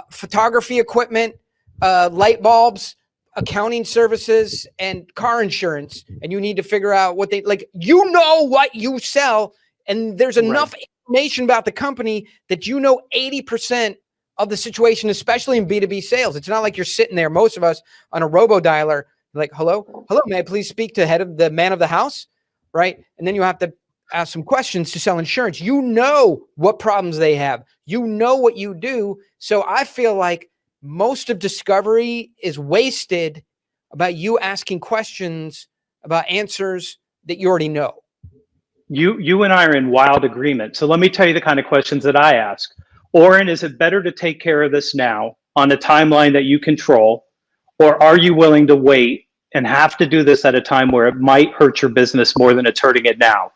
photography equipment, light bulbs, accounting services, and car insurance, and you need to figure out what they like. You know what you sell, and there's enough information about the company that you know 80% of the situation, especially in B2B sales. It's not like you're sitting there, most of us, on a robo-dialer, like, hello, may I please speak to the man of the house, right? And then you have to ask some questions to sell insurance. You know what problems they have. You know what you do. So I feel like most of discovery is wasted about you asking questions about answers that you already know. You and I are in wild agreement. So let me tell you the kind of questions that I ask. Oren, is it better to take care of this now on a timeline that you control, or are you willing to wait and have to do this at a time where it might hurt your business more than it's hurting it now?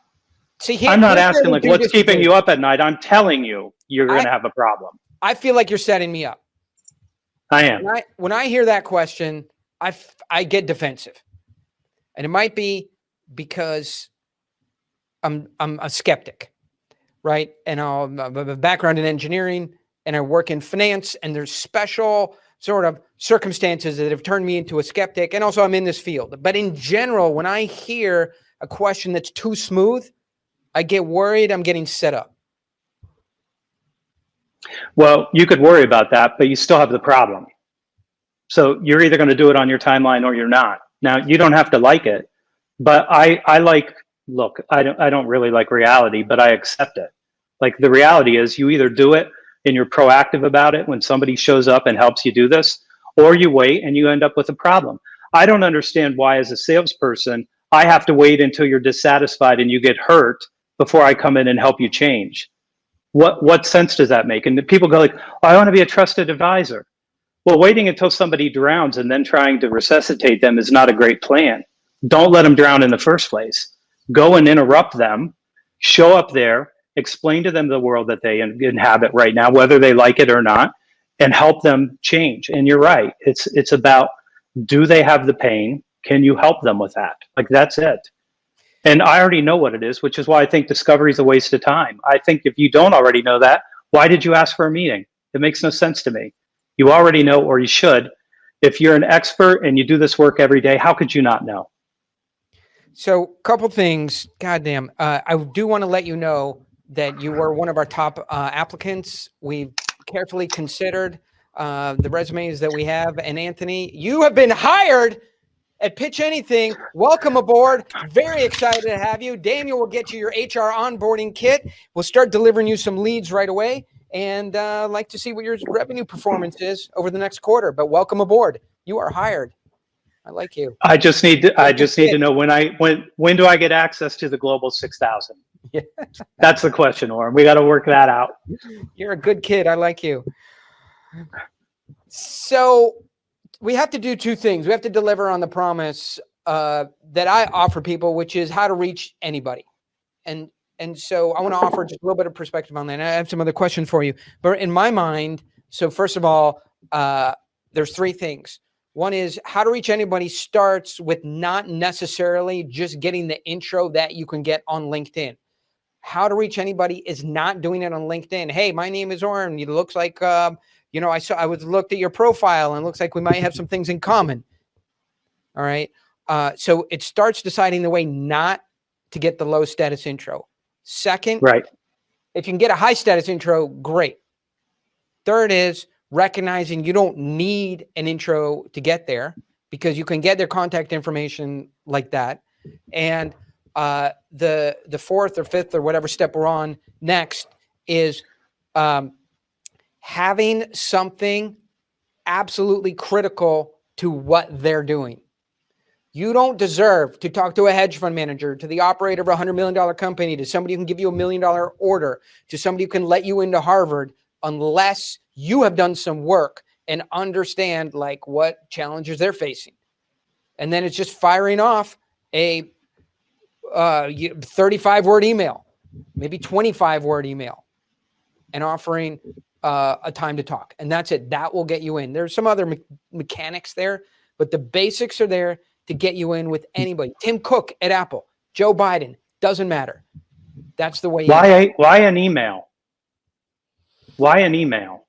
See, I'm not asking like what's keeping you up at night. I'm telling you, you're going to have a problem. I feel like you're setting me up. I am. When I hear that question, I get defensive, and it might be because I'm a skeptic, right? And I have a background in engineering, and I work in finance, and there's special sort of circumstances that have turned me into a skeptic, and also I'm in this field. But in general, when I hear a question that's too smooth, I get worried I'm getting set up. Well, you could worry about that, but you still have the problem. So you're either going to do it on your timeline or you're not. Now, you don't have to like it, but I don't really like reality, but I accept it. Like the reality is you either do it and you're proactive about it when somebody shows up and helps you do this, or you wait and you end up with a problem. I don't understand why, as a salesperson, I have to wait until you're dissatisfied and you get hurt before I come in and help you change. What sense does that make? And people go like, oh, I want to be a trusted advisor. Well, waiting until somebody drowns and then trying to resuscitate them is not a great plan. Don't let them drown in the first place. Go and interrupt them, show up there, explain to them the world that they inhabit right now, whether they like it or not, and help them change. And you're right. It's about, do they have the pain? Can you help them with that? Like, that's it. And I already know what it is, which is why I think discovery is a waste of time. I think if you don't already know that, why did you ask for a meeting? It makes no sense to me. You already know, or you should. If you're an expert and you do this work every day, how could you not know? So, couple things. Goddamn. I do want to let you know that you were one of our top applicants. We've carefully considered the resumes that we have. And Anthony, you have been hired at Pitch Anything. Welcome aboard. Very excited to have you. Daniel will get you your HR onboarding kit. We'll start delivering you some leads right away. And like to see what your revenue performance is over the next quarter. But welcome aboard. You are hired. I like you. I just need to know when do I get access to the Global 6,000? Yeah. That's the question, Oren. We got to work that out. You're a good kid. I like you. So we have to do two things. We have to deliver on the promise that I offer people, which is how to reach anybody. And so I want to offer just a little bit of perspective on that. And I have some other questions for you. But in my mind, so first of all, there's three things. One is how to reach anybody starts with not necessarily just getting the intro that you can get on LinkedIn. How to reach anybody is not doing it on LinkedIn. Hey, my name is Oren. It looks like, I looked at your profile and it looks like we might have some things in common. All right. So it starts deciding the way not to get the low status intro. Second, right. If you can get a high status intro, great. Third is recognizing you don't need an intro to get there because you can get their contact information like that. And the fourth or fifth or whatever step we're on next is having something absolutely critical to what they're doing. You don't deserve to talk to a hedge fund manager, to the operator of a $100 million company, to somebody who can give you $1 million order, to somebody who can let you into Harvard, unless you have done some work and understand like what challenges they're facing. And then it's just firing off a 35-word email, maybe 25-word email, and offering a time to talk. And that's it. That will get you in. There's some other mechanics there, but the basics are there to get you in with anybody. Tim Cook at Apple, Joe Biden, doesn't matter. That's the way. Why an email? Why an email?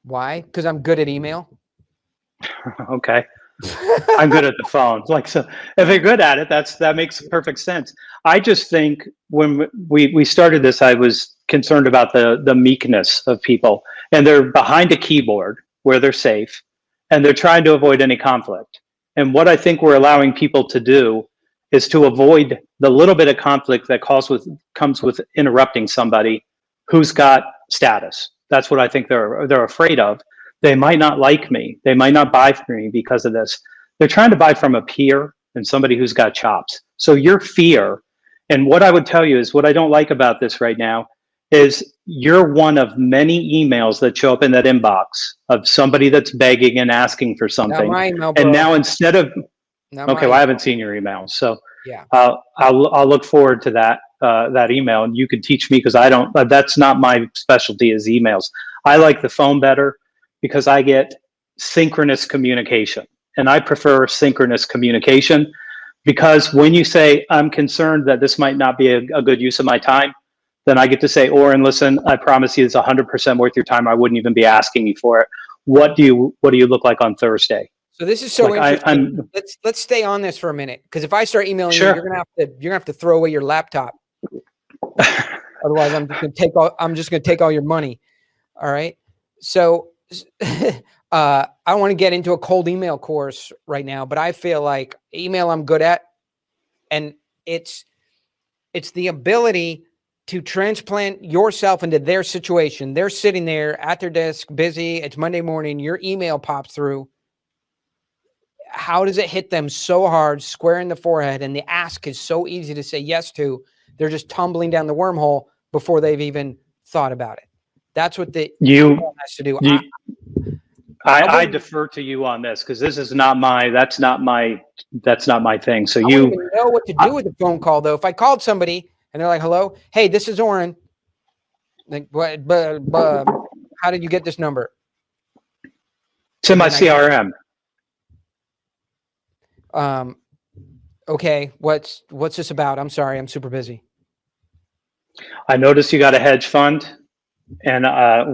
Why? Because I'm good at email. Okay. I'm good at the phone. Like, so if you're good at it, that makes perfect sense. I just think when we started this, I was concerned about the meekness of people, and they're behind a keyboard where they're safe, and they're trying to avoid any conflict. And what I think we're allowing people to do is to avoid the little bit of conflict that comes with interrupting somebody who's got status. That's what I think they're afraid of. They might not like me. They might not buy from me because of this. They're trying to buy from a peer and somebody who's got chops. So your fear, and what I would tell you is what I don't like about this right now is you're one of many emails that show up in that inbox of somebody that's begging and asking for something. Not my email, and bro. now instead of, okay, well, I haven't seen your email. So yeah, I'll look forward to that email, and you can teach me because that's not my specialty is emails. I like the phone better because I get synchronous communication, and I prefer synchronous communication because when you say, I'm concerned that this might not be a good use of my time, then I get to say, Oren, listen, I promise you it's 100% worth your time. I wouldn't even be asking you for it. What do you look like on Thursday? So this is so interesting. Let's stay on this for a minute, because if I start emailing you, you're gonna have to throw away your laptop. Otherwise, I'm just gonna take all your money. All right. So I don't want to get into a cold email course right now, but I feel like email I'm good at, and it's the ability to transplant yourself into their situation. They're sitting there at their desk, busy. It's Monday morning. Your email pops through. How does it hit them so hard, square in the forehead? And the ask is so easy to say yes to. They're just tumbling down the wormhole before they've even thought about it. That's what the email has to do. I defer to you on this because this is not that's not my thing. So I don't even know what to do with a phone call though. If I called somebody and they're like, "Hello, hey, this is Oren." Like, but how did you get this number? It's in my CRM. Okay, what's this about? I'm sorry, I'm super busy. I noticed you got a hedge fund, and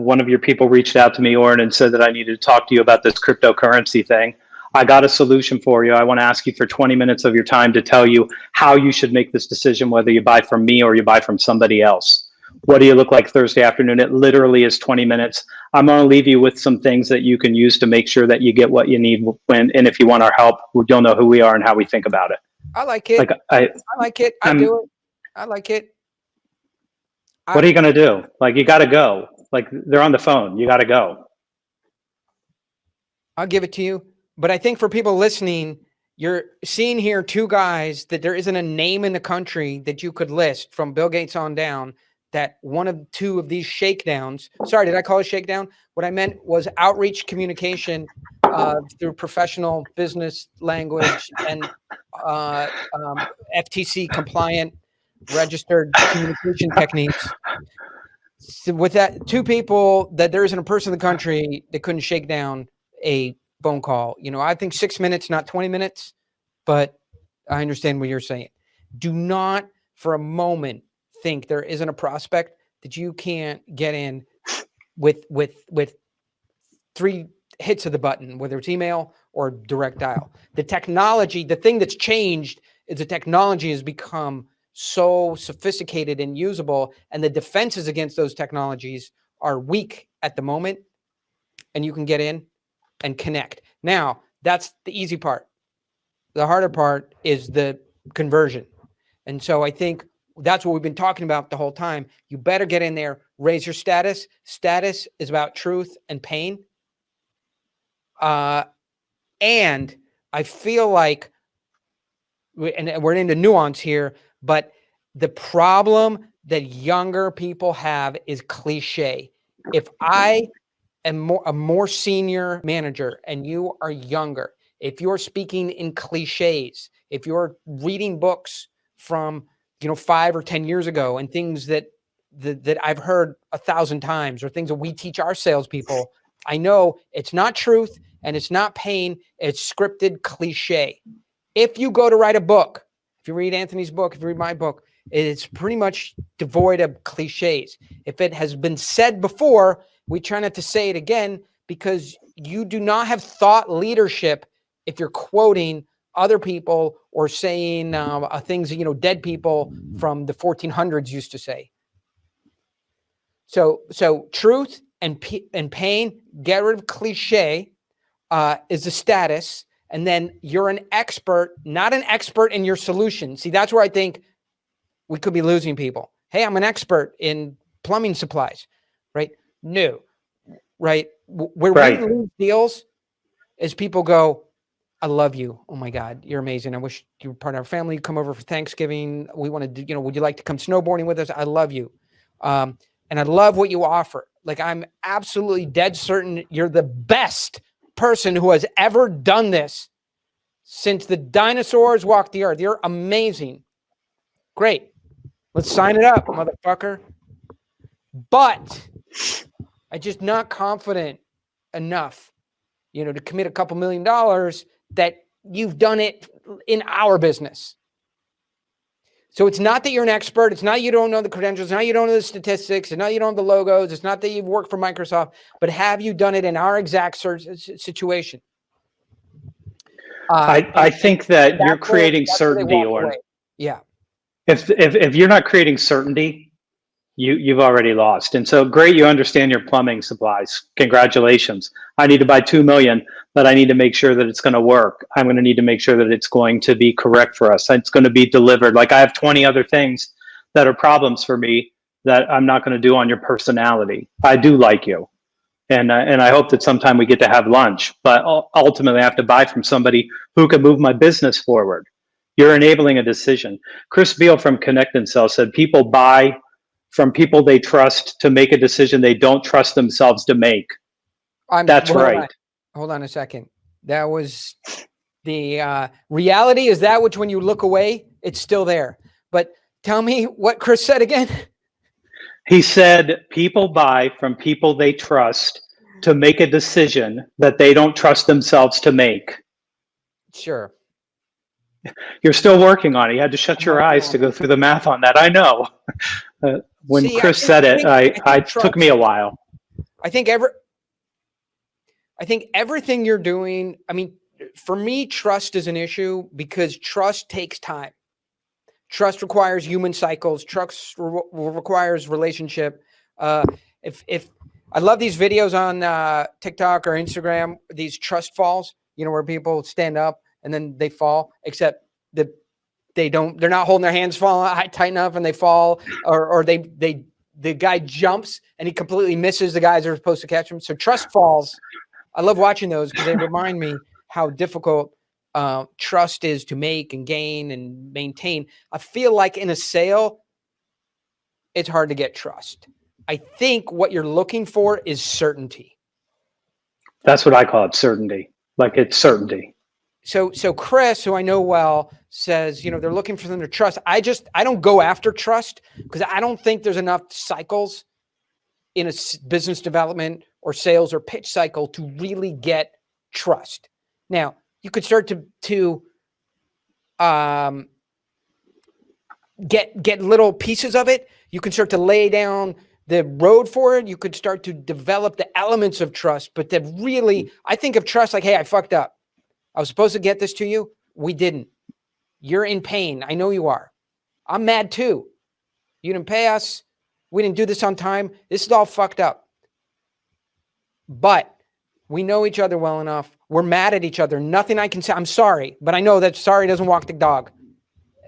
one of your people reached out to me, Oren, and said that I needed to talk to you about this cryptocurrency thing. I got a solution for you. I want to ask you for 20 minutes of your time to tell you how you should make this decision, whether you buy from me or you buy from somebody else. What do you look like Thursday afternoon? It literally is 20 minutes. I'm going to leave you with some things that you can use to make sure that you get what you need and if you want our help, you'll know who we are and how we think about it. I like it. Like I like it. I do it. I like it. What are you going to do? Like, you got to go. Like, they're on the phone. You got to go. I'll give it to you. But I think for people listening, you're seeing here two guys that there isn't a name in the country that you could list from Bill Gates on down that one of two of these shakedowns. Sorry, did I call it shakedown? What I meant was outreach communication through professional business language and FTC compliant registered communication techniques. So with that, two people that there isn't a person in the country that couldn't shake down a phone call. You know, I think 6 minutes, not 20 minutes, but I understand what you're saying. Do not for a moment think there isn't a prospect that you can't get in with 3 hits of the button, whether it's email or direct dial. The technology, the thing that's changed is the technology has become so sophisticated and usable, and the defenses against those technologies are weak at the moment, and you can get in and connect. Now, that's the easy part. The harder part is the conversion. And so I think that's what we've been talking about the whole time. You better get in there, raise your status. Status is about truth and pain. And I feel like, and we're into nuance here, but the problem that younger people have is cliche. If I am a more senior manager and you are younger, if you're speaking in cliches, if you're reading books from 5 or 10 years ago and things that I've heard 1,000 times or things that we teach our salespeople, I know it's not truth and it's not pain. It's scripted cliche. If you go to write a book, if you read Anthony's book, if you read my book, it's pretty much devoid of cliches. If it has been said before, we try not to say it again because you do not have thought leadership if you're quoting other people or saying things that, dead people from the 1400s used to say. So truth and pain, get rid of cliche is the status. And then you're an expert, not an expert in your solution. See, that's where I think we could be losing people. Hey, I'm an expert in plumbing supplies, right? No, right? Where we lose deals is people go, I love you. Oh my God, you're amazing. I wish you were part of our family. You come over for Thanksgiving. We want to do, would you like to come snowboarding with us? I love you. And I love what you offer. Like, I'm absolutely dead certain you're the best person who has ever done this since the dinosaurs walked the earth. You're amazing. Great. Let's sign it up, motherfucker. But I'm just not confident enough, to commit a couple $1 million that you've done it in our business. So it's not that you're an expert. It's not you don't know the credentials. It's not you don't know the statistics. It's not you don't know the logos. It's not that you've worked for Microsoft. But have you done it in our exact situation? I think that you're creating certainty, Oren. Yeah. If you're not creating certainty, you've already lost. And so great, you understand your plumbing supplies. Congratulations. I need to buy 2 million, but I need to make sure that it's going to work. I'm going to need to make sure that it's going to be correct for us. It's going to be delivered. Like, I have 20 other things that are problems for me that I'm not going to do on your personality. I do like you. And I hope that sometime we get to have lunch, but ultimately I have to buy from somebody who can move my business forward. You're enabling a decision. Chris Beal from Connect and Sell said people buy from people they trust to make a decision they don't trust themselves to make. That's right. Hold on a second. That was the reality is that which when you look away, it's still there. But tell me what Chris said again. He said people buy from people they trust to make a decision that they don't trust themselves to make. Sure. You're still working on it. You had to shut your eyes to go through the math on that. I know. When Chris said it, it took me a while. I think everything you're doing, I mean, for me, trust is an issue because trust takes time. Trust requires human cycles. Trust requires relationship. If I love these videos on TikTok or Instagram, these trust falls, where people stand up and then they fall, except that they're not holding their hands tight enough and they fall, or the guy jumps and he completely misses the guys that are supposed to catch him. So trust falls. I love watching those because they remind me how difficult trust is to make and gain and maintain. I feel like in a sale, it's hard to get trust. I think what you're looking for is certainty. That's what I call it, certainty. Like it's certainty. So Chris, who I know well, says, they're looking for them to trust. I don't go after trust because I don't think there's enough cycles in a business development or sales or pitch cycle to really get trust. Now, you could start to get little pieces of it. You can start to lay down the road for it. You could start to develop the elements of trust, but that really, I think of trust like, hey, I fucked up. I was supposed to get this to you. We didn't. You're in pain. I know you are. I'm mad too. You didn't pay us. We didn't do this on time. This is all fucked up. But we know each other well enough. We're mad at each other. Nothing I can say. I'm sorry, but I know that sorry doesn't walk the dog.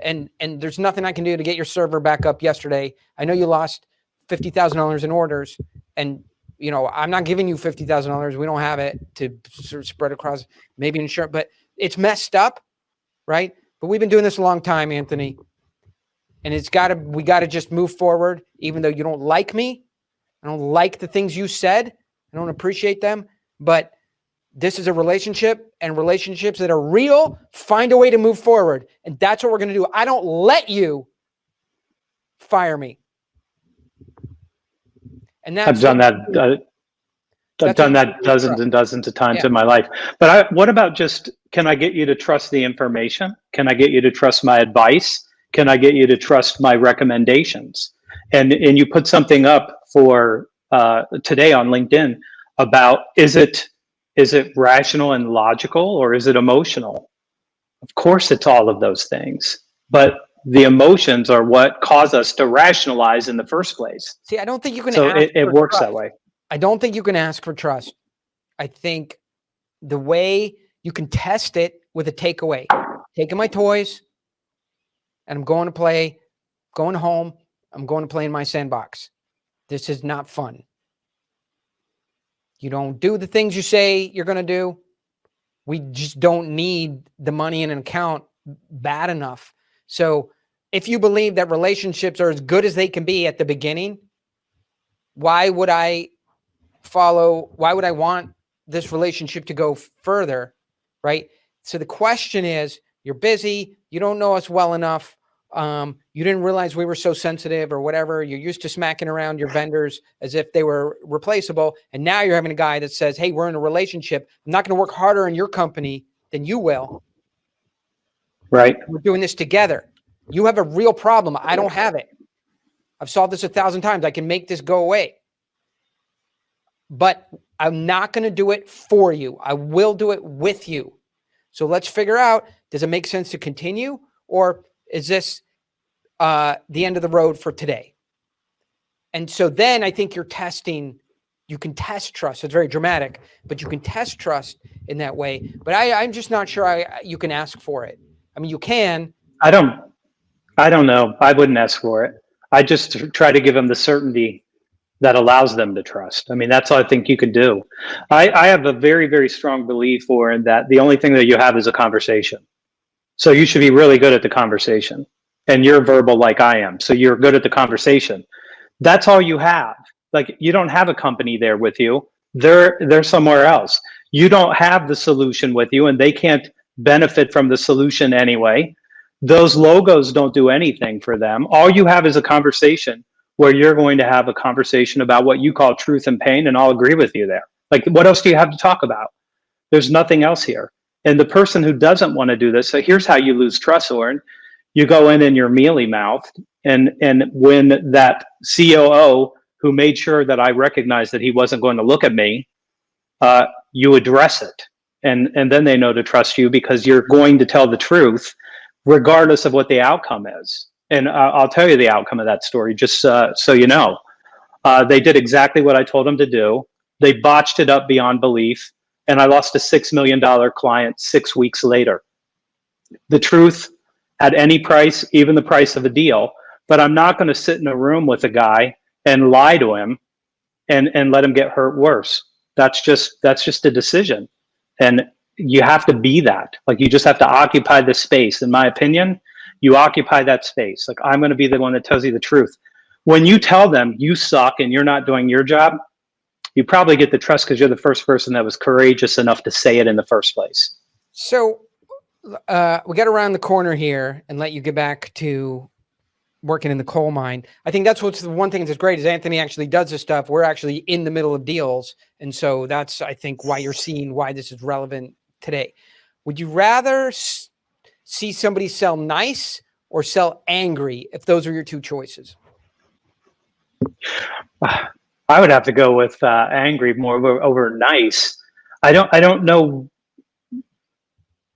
And there's nothing I can do to get your server back up yesterday. I know you lost $50,000 in orders, and I'm not giving you $50,000. We don't have it to sort of spread across maybe insurance, but it's messed up, right? But we've been doing this a long time, Anthony, and we got to just move forward. Even though you don't like me, I don't like the things you said. I don't appreciate them, but this is a relationship, and relationships that are real find a way to move forward. And that's what we're going to do. I don't let you fire me. And that's I've done that. I've done that dozens and dozens of times in my life. But what about can I get you to trust the information? Can I get you to trust my advice? Can I get you to trust my recommendations? And you put something up for today on LinkedIn about is it rational and logical, or is it emotional? Of course, it's all of those things. But the emotions are what cause us to rationalize in the first place. See, I don't think you can. So it works that way. I don't think you can ask for trust. I think the way you can test it with a takeaway, taking my toys and I'm going home. I'm going to play in my sandbox. This is not fun. You don't do the things you say you're going to do. We just don't need the money in an account bad enough. So if you believe that relationships are as good as they can be at the beginning, why would I want this relationship to go further, right? So the question is, you're busy, you don't know us well enough, you didn't realize we were so sensitive or whatever, you're used to smacking around your vendors as if they were replaceable, and now you're having a guy that says, hey, we're in a relationship, I'm not going to work harder in your company than you will. Right. We're doing this together. You have a real problem. I don't have it. I've solved this 1,000 times. I can make this go away. But I'm not going to do it for you. I will do it with you. So let's figure out, does it make sense to continue, or is this the end of the road for today? And so then I think you can test trust. It's very dramatic, but you can test trust in that way. But I'm just not sure you can ask for it. I mean, you can. I don't know. I wouldn't ask for it. I just try to give them the certainty that allows them to trust. I mean, that's all I think you can do. I have a very, very strong belief, Oren, that the only thing that you have is a conversation. So you should be really good at the conversation. And you're verbal like I am. So you're good at the conversation. That's all you have. Like, you don't have a company there with you. They're somewhere else. You don't have the solution with you, and they can't benefit from the solution anyway. Those logos don't do anything for them. All you have is a conversation where you're going to have a conversation about what you call truth and pain, and I'll agree with you there. Like, what else do you have to talk about? There's nothing else here. And the person who doesn't want to do this, so here's how you lose trust, Oren. You go in and you're mealy-mouthed, and when that COO who made sure that I recognized that he wasn't going to look at me, you address it. And then they know to trust you because you're going to tell the truth regardless of what the outcome is. And I'll tell you the outcome of that story, just so you know. They did exactly what I told them to do. They botched it up beyond belief, and I lost a $6 million client 6 weeks later. The truth at any price, even the price of a deal, but I'm not going to sit in a room with a guy and lie to him and let him get hurt worse. That's just a decision. And you have to be that. Like, you just have to occupy the space. In my opinion, you occupy that space. Like, I'm going to be the one that tells you the truth. When you tell them you suck and you're not doing your job, you probably get the trust because you're the first person that was courageous enough to say it in the first place. So we got around the corner here and let you get back to working in the coal mine. I think that's what's the one thing that's great is Anthony actually does this stuff. We're actually in the middle of deals. And so that's, I think, why you're seeing why this is relevant today. Would you rather see somebody sell nice or sell angry if those are your two choices? I would have to go with angry more over nice. I don't know.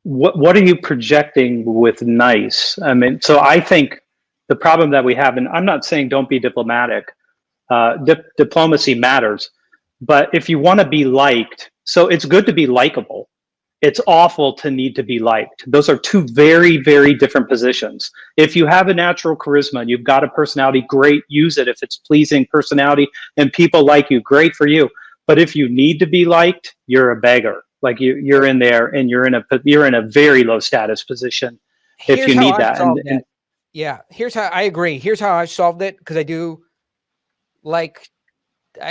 What are you projecting with nice? I mean, so I think the problem that we have, and I'm not saying don't be diplomatic. Diplomacy matters, but if you want to be liked, so it's good to be likable. It's awful to need to be liked. Those are two very, very different positions. If you have a natural charisma and you've got a personality, great, use it. If it's pleasing personality and people like you, great for you. But if you need to be liked, you're a beggar. Like, you're in there and you're in a very low status position if you need that. Yeah, here's how I agree. Here's how I solved it, because I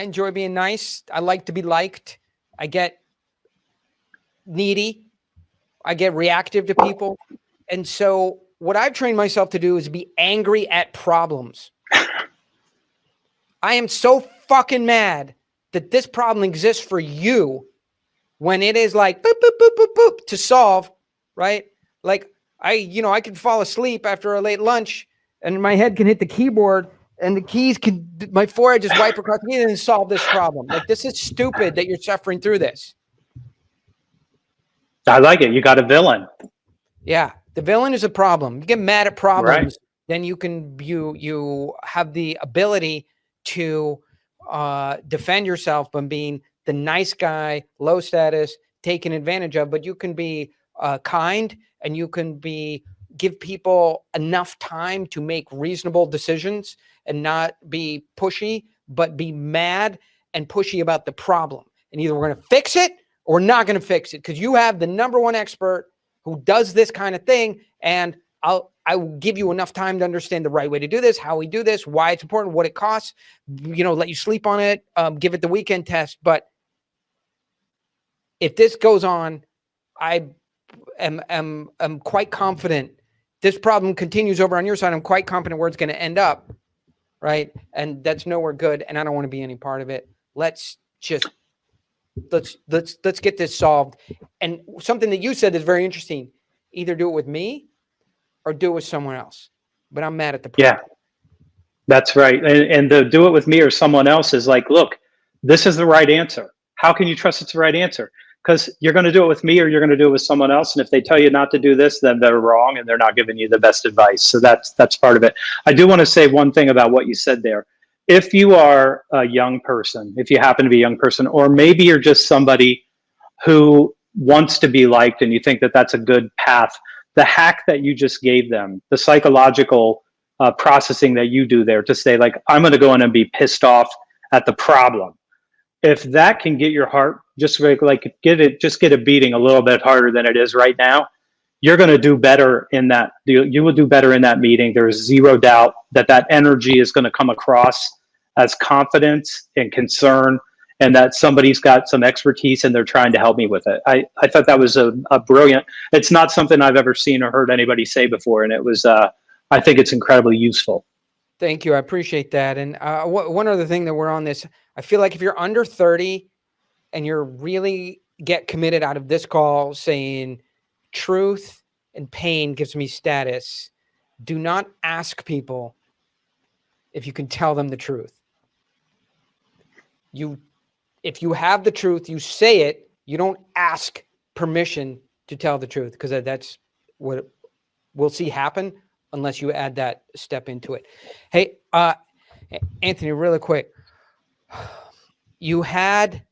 enjoy being nice. I like to be liked. I get needy. I get reactive to people. And so what I've trained myself to do is be angry at problems. I am so fucking mad that this problem exists for you when it is like boop, boop, boop, boop, boop to solve, right? Like, I could fall asleep after a late lunch and my head can hit the keyboard and the keys my forehead just wipe across the keyboard and solve this problem. Like, this is stupid that you're suffering through this. I like it. You got a villain. Yeah. The villain is a problem. You get mad at problems, right. Then you have the ability to defend yourself by being the nice guy, low status, taken advantage of, but you can be kind and you can give people enough time to make reasonable decisions and not be pushy, but be mad and pushy about the problem. And either we're going to fix it or we're not going to fix it, because you have the number one expert who does this kind of thing. And I will give you enough time to understand the right way to do this, how we do this, why it's important, what it costs, let you sleep on it, give it the weekend test. But if this goes on, I am quite confident this problem continues over on your side. I'm quite confident where it's going to end up, right? And that's nowhere good, and I don't want to be any part of it. Let's get this solved. And something that you said is very interesting. Either do it with me or do it with someone else. But I'm mad at the problem. Yeah, that's right. And the do it with me or someone else is like, look, this is the right answer. How can you trust it's the right answer? Because you're going to do it with me or you're going to do it with someone else. And if they tell you not to do this, then they're wrong and they're not giving you the best advice. So that's part of it. I do want to say one thing about what you said there. If you are a young person, if you happen to be a young person, or maybe you're just somebody who wants to be liked and you think that that's a good path, the hack that you just gave them, the psychological processing that you do there to say, like, I'm going to go in and be pissed off at the problem. If that can get your heart just get a beating a little bit harder than it is right now, you're going to do better in that. You will do better in that meeting. There's zero doubt that energy is going to come across as confidence and concern, and that somebody's got some expertise and they're trying to help me with it. I thought that was a brilliant. It's not something I've ever seen or heard anybody say before, and it was. I think it's incredibly useful. Thank you. I appreciate that. And one other thing that we're on this, I feel like if you're under 30 and you're really get committed out of this call saying truth and pain gives me status, do not ask people if you can tell them the truth. If you have the truth, you say it. You don't ask permission to tell the truth, because that's what we'll see happen unless you add that step into it. Hey, Anthony, really quick. You had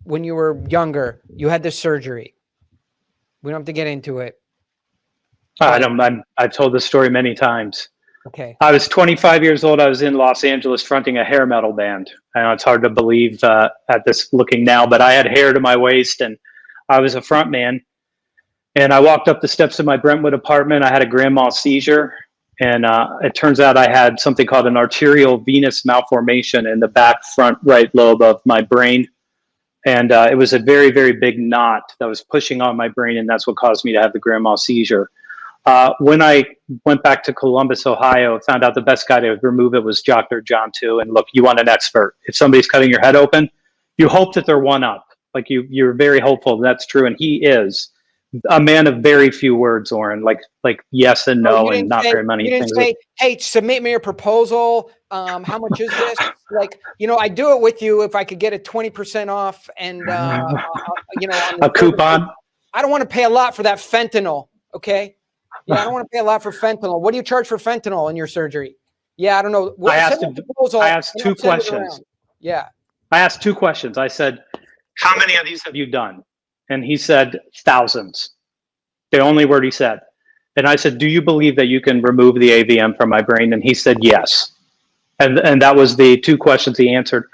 when you were younger, you had this surgery. We don't have to get into it. I've told this story many times. Okay. I was 25 years old. I was in Los Angeles fronting a hair metal band. I know it's hard to believe at this looking now, but I had hair to my waist and I was a front man. And I walked up the steps of my Brentwood apartment. I had a grand mal seizure. And it turns out I had something called an arterial venous malformation in the back front right lobe of my brain. And it was a very, very big knot that was pushing on my brain. And that's what caused me to have the grand mal seizure. When I went back to Columbus, Ohio, found out the best guy to remove it was Dr. John too. And look, you want an expert. If somebody's cutting your head open, you hope that they're one up. Like you're very hopeful that's true. And he is a man of very few words, Oren, like yes and no, and not very many things. You didn't say, hey, submit me a proposal. How much is this? Like, I do it with you if I could get a 20% off and, a coupon. I don't want to pay a lot for that fentanyl. Okay. Yeah, I don't want to pay a lot for fentanyl. What do you charge for fentanyl in your surgery? Yeah, I don't know. I asked two questions. Yeah. I asked two questions. I said, how many of these have you done? And he said, thousands. The only word he said. And I said, do you believe that you can remove the AVM from my brain? And he said, yes. And that was the two questions he answered.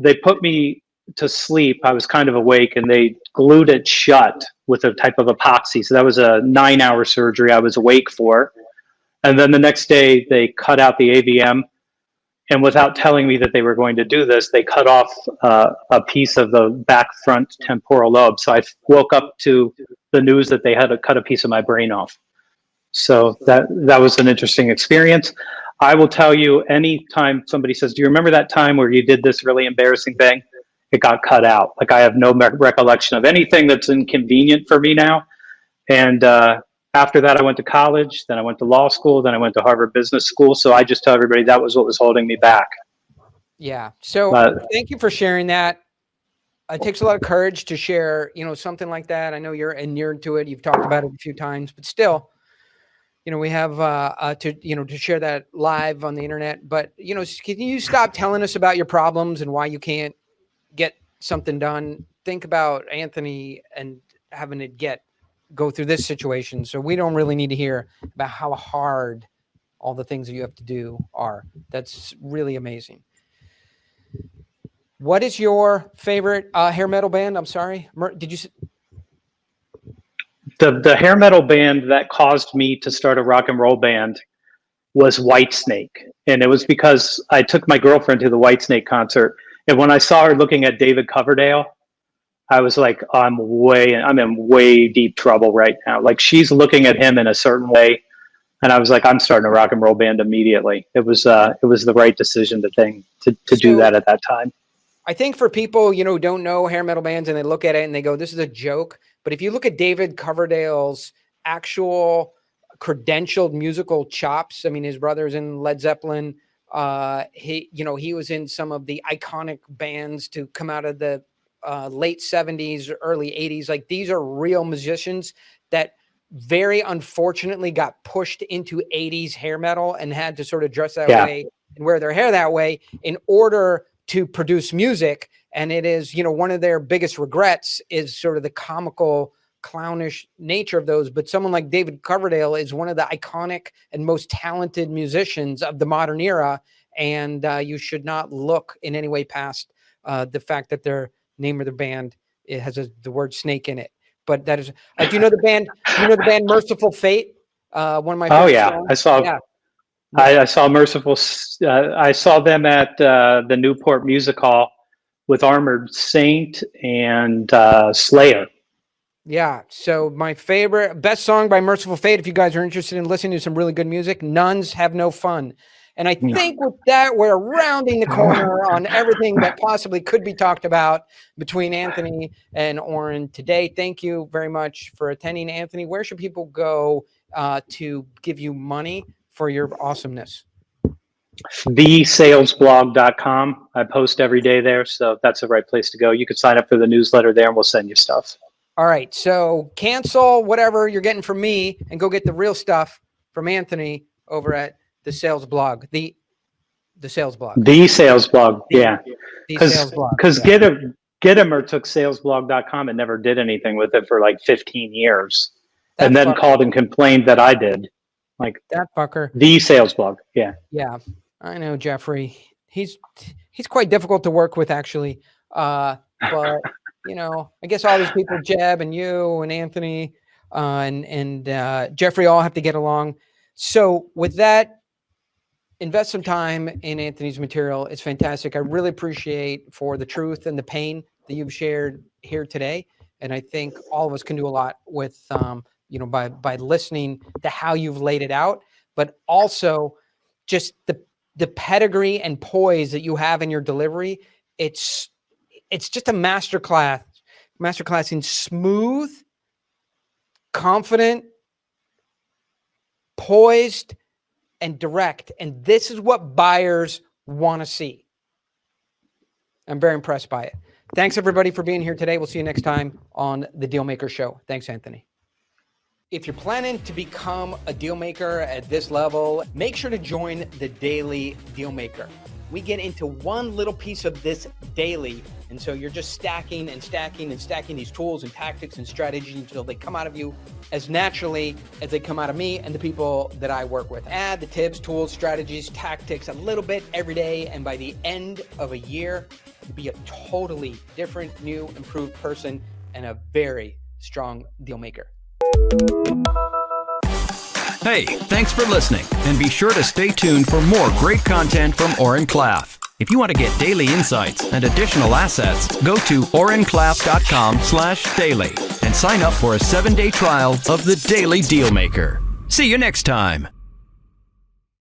They put me to sleep. I was kind of awake, and they glued it shut with a type of epoxy. So that was a 9-hour surgery I was awake for. And then the next day they cut out the AVM, and without telling me that they were going to do this, they cut off a piece of the back front temporal lobe. So I woke up to the news that they had to cut a piece of my brain off. So that was an interesting experience. I will tell you, anytime somebody says, do you remember that time where you did this really embarrassing thing? It got cut out. Like, I have no recollection of anything that's inconvenient for me now. And after that, I went to college, then I went to law school, then I went to Harvard Business School. So I just tell everybody that was what was holding me back. Yeah. So thank you for sharing that. It takes a lot of courage to share, something like that. I know you're inured to it. You've talked about it a few times, but still, we have to share that live on the internet. But, can you stop telling us about your problems and why you can't get something done? Think about Anthony and having it go through this situation. So we don't really need to hear about how hard all the things that you have to do are. That's really amazing. What is your favorite hair metal band? I'm sorry. Did you The hair metal band that caused me to start a rock and roll band was Whitesnake. And it was because I took my girlfriend to the Whitesnake concert. And when I saw her looking at David Coverdale, I was like, I'm in way deep trouble right now. Like, she's looking at him in a certain way. And I was like, I'm starting a rock and roll band immediately. It was the right decision to do that at that time. I think for people, who don't know hair metal bands and they look at it and they go, this is a joke. But if you look at David Coverdale's actual credentialed musical chops, I mean, his brother's in Led Zeppelin. He was in some of the iconic bands to come out of the late 70s, early 80s. Like, these are real musicians that very unfortunately got pushed into 80s hair metal and had to sort of dress that way and wear their hair that way in order to produce music. And it is, one of their biggest regrets is sort of the comical clownish nature of those, but someone like David Coverdale is one of the iconic and most talented musicians of the modern era. And you should not look in any way past the fact that their name of their band, it has the word snake in it. But that is, do you know the band? Do you know the band Merciful Fate? One of my favorite songs. I saw. Yeah. I saw Merciful. I saw them at the Newport Music Hall with Armored Saint and Slayer. Yeah. So my best song by Merciful Fate, if you guys are interested in listening to some really good music, Nuns Have No Fun. And I think with that, we're rounding the corner on everything that possibly could be talked about between Anthony and Oren today. Thank you very much for attending, Anthony. Where should people go to give you money for your awesomeness? thesalesblog.com. I post every day there, so that's the right place to go. You can sign up for the newsletter there and we'll send you stuff. All right. So cancel whatever you're getting from me and go get the real stuff from Anthony over at the sales blog, the sales blog. The sales blog. Yeah. Because Gittimer took salesblog.com and never did anything with it for like 15 years. And then called and complained that I did. Like that fucker. The sales blog. Yeah. Yeah. I know, Jeffrey. He's quite difficult to work with, actually. But you know, I guess all these people, Jeb and you and Anthony and Jeffrey, all have to get along. So with that, invest some time in Anthony's material. It's fantastic. I really appreciate for the truth and the pain that you've shared here today. And I think all of us can do a lot with, by listening to how you've laid it out, but also just the pedigree and poise that you have in your delivery. It's just a masterclass in smooth, confident, poised, and direct. And this is what buyers want to see. I'm very impressed by it. Thanks, everybody, for being here today. We'll see you next time on the Dealmaker Show. Thanks, Anthony. If you're planning to become a deal maker at this level, make sure to join the Daily Dealmaker. We get into one little piece of this daily. And so you're just stacking and stacking and stacking these tools and tactics and strategies until they come out of you as naturally as they come out of me and the people that I work with. Add the tips, tools, strategies, tactics a little bit every day. And by the end of a year, you'll be a totally different, new, improved person and a very strong deal maker. Hey, thanks for listening, and be sure to stay tuned for more great content from Oren Klaff. If you want to get daily insights and additional assets, go to orenclaff.com/daily and sign up for a 7-day trial of the Daily Dealmaker. See you next time.